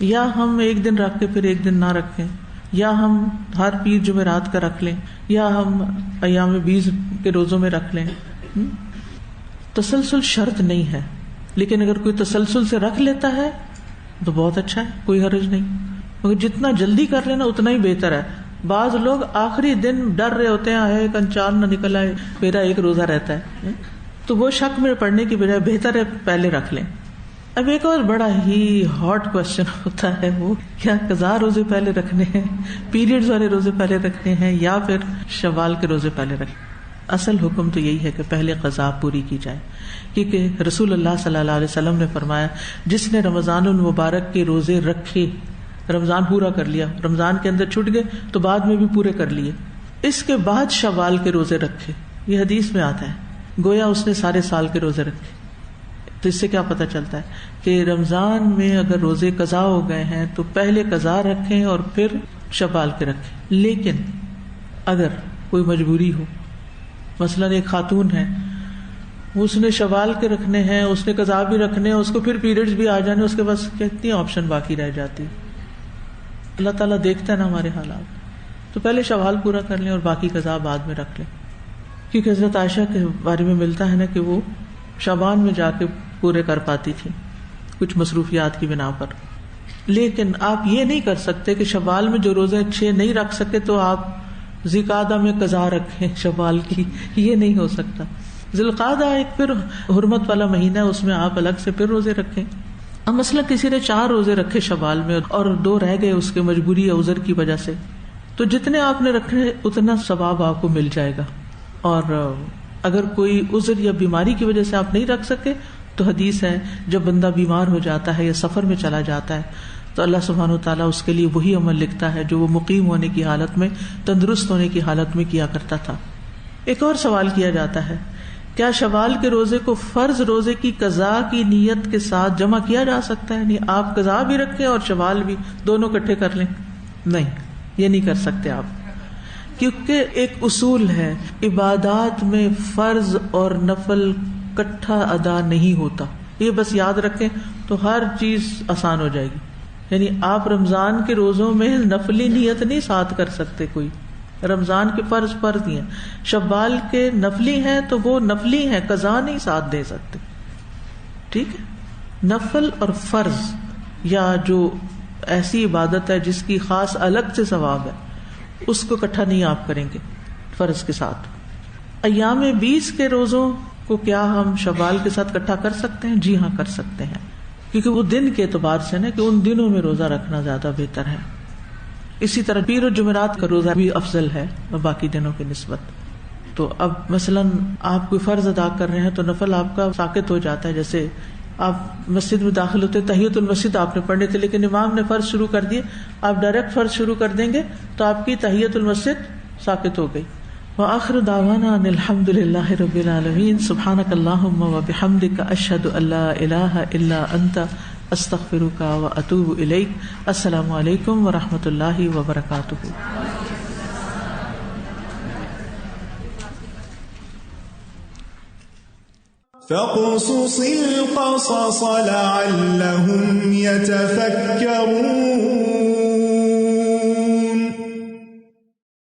[SPEAKER 1] یا ہم ایک دن رکھ کے پھر ایک دن نہ رکھیں, یا ہم ہر پیر جمعرات کا رکھ لیں, یا ہم ایام بیض کے روزوں میں رکھ لیں. تسلسل شرط نہیں ہے, لیکن اگر کوئی تسلسل سے رکھ لیتا ہے تو بہت اچھا ہے, کوئی حرج نہیں. مگر جتنا جلدی کر لینا اتنا ہی بہتر ہے. بعض لوگ آخری دن ڈر رہے ہوتے ہیں ہے کنچار نہ نکل آئے, میرا ایک روزہ رہتا ہے, تو وہ شک میں پڑنے کی بجائے بہتر ہے پہلے رکھ لیں. اب ایک اور بڑا ہی ہاٹ کوشچن ہوتا ہے, وہ کیا قضا روزے پہلے رکھنے ہیں, پیریڈز والے روزے پہلے رکھنے ہیں, یا پھر شوال کے روزے پہلے رکھنے. اصل حکم تو یہی ہے کہ پہلے قضا پوری کی جائے, کیونکہ رسول اللہ صلی اللہ علیہ وسلم نے فرمایا جس نے رمضان المبارک کے روزے رکھے, رمضان پورا کر لیا, رمضان کے اندر چھوٹ گئے تو بعد میں بھی پورے کر لیے, اس کے بعد شوال کے روزے رکھے. یہ حدیث میں آتا ہے, گویا اس نے سارے سال کے روزے رکھے. تو اس سے کیا پتہ چلتا ہے کہ رمضان میں اگر روزے قضا ہو گئے ہیں تو پہلے قضا رکھیں اور پھر شوال کے رکھیں. لیکن اگر کوئی مجبوری ہو, مثلاً ایک خاتون ہے, اس نے شوال کے رکھنے ہیں, اس نے قضا بھی رکھنے ہیں, اس کو پھر پیریڈز بھی آ جانے, اس کے پاس کتنی آپشن باقی رہ جاتی. اللہ تعالیٰ دیکھتا ہے نا ہمارے حالات, تو پہلے شوال پورا کر لیں اور باقی قضا بعد میں رکھ لیں. کیونکہ حضرت عائشہ کے بارے میں ملتا ہے نا کہ وہ شعبان میں جا کے پورے کر پاتی تھی کچھ مصروفیات کی بنا پر. لیکن آپ یہ نہیں کر سکتے کہ شوال میں جو روزے 6 نہیں رکھ سکے تو آپ ذوالقعدہ میں قضا رکھیں شوال کی, یہ نہیں ہو سکتا. ذوالقعدہ ایک پھر حرمت والا مہینہ ہے, اس میں آپ الگ سے پھر روزے رکھیں. اب مثلا کسی نے 4 روزے رکھے شوال میں اور 2 رہ گئے اس کے مجبوری یا عذر کی وجہ سے, تو جتنے آپ نے رکھے اتنا ثواب آپ کو مل جائے گا. اور اگر کوئی عذر یا بیماری کی وجہ سے آپ نہیں رکھ سکے تو حدیث ہے جب بندہ بیمار ہو جاتا ہے یا سفر میں چلا جاتا ہے تو اللہ سبحانہ و تعالیٰ اس کے لیے وہی عمل لکھتا ہے جو وہ مقیم ہونے کی حالت میں, تندرست ہونے کی حالت میں کیا کرتا تھا. ایک اور سوال کیا جاتا ہے, کیا شوال کے روزے کو فرض روزے کی قضا کی نیت کے ساتھ جمع کیا جا سکتا ہے؟ یعنی آپ قضا بھی رکھیں اور شوال بھی دونوں اکٹھے کر لیں؟ نہیں, یہ نہیں کر سکتے آپ, کیونکہ ایک اصول ہے عبادات میں فرض اور نفل کٹھا ادا نہیں ہوتا. یہ بس یاد رکھیں تو ہر چیز آسان ہو جائے گی. یعنی آپ رمضان کے روزوں میں نفلی نیت نہیں ساتھ کر سکتے. کوئی رمضان کے فرض ہی ہیں, شوال کے نفلی ہیں تو وہ نفلی ہیں, قضا نہیں ساتھ دے سکتے. ٹھیک ہے, نفل اور فرض یا جو ایسی عبادت ہے جس کی خاص الگ سے ثواب ہے اس کو اکٹھا نہیں آپ کریں گے فرض کے ساتھ. ایام 20 کے روزوں کو کیا ہم شوال کے ساتھ اکٹھا کر سکتے ہیں؟ جی ہاں کر سکتے ہیں, کیونکہ وہ دن کے اعتبار سے نا کہ ان دنوں میں روزہ رکھنا زیادہ بہتر ہے. اسی طرح پیر و جمعرات کا روزہ بھی افضل ہے باقی دنوں کی نسبت. تو اب مثلاً آپ کوئی فرض ادا کر رہے ہیں تو نفل آپ کا ساقط ہو جاتا ہے. جیسے آپ مسجد میں داخل ہوتے تحیۃ المسجد آپ نے پڑھنے تھے لیکن امام نے فرض شروع کر دیے, آپ ڈائریکٹ فرض شروع کر دیں گے تو آپ کی تحیۃ المسجد ساقط ہو گئی. وآخر دعوانا ان الحمد للہ رب العالمین. سبحانک اللہم وبحمدک اشہد ان لا الہ الا انت استغفرک واتوب الیک. السلام علیکم ورحمۃ اللہ وبرکاتہ.
[SPEAKER 3] فاقصص القصص لعلهم يتفكرون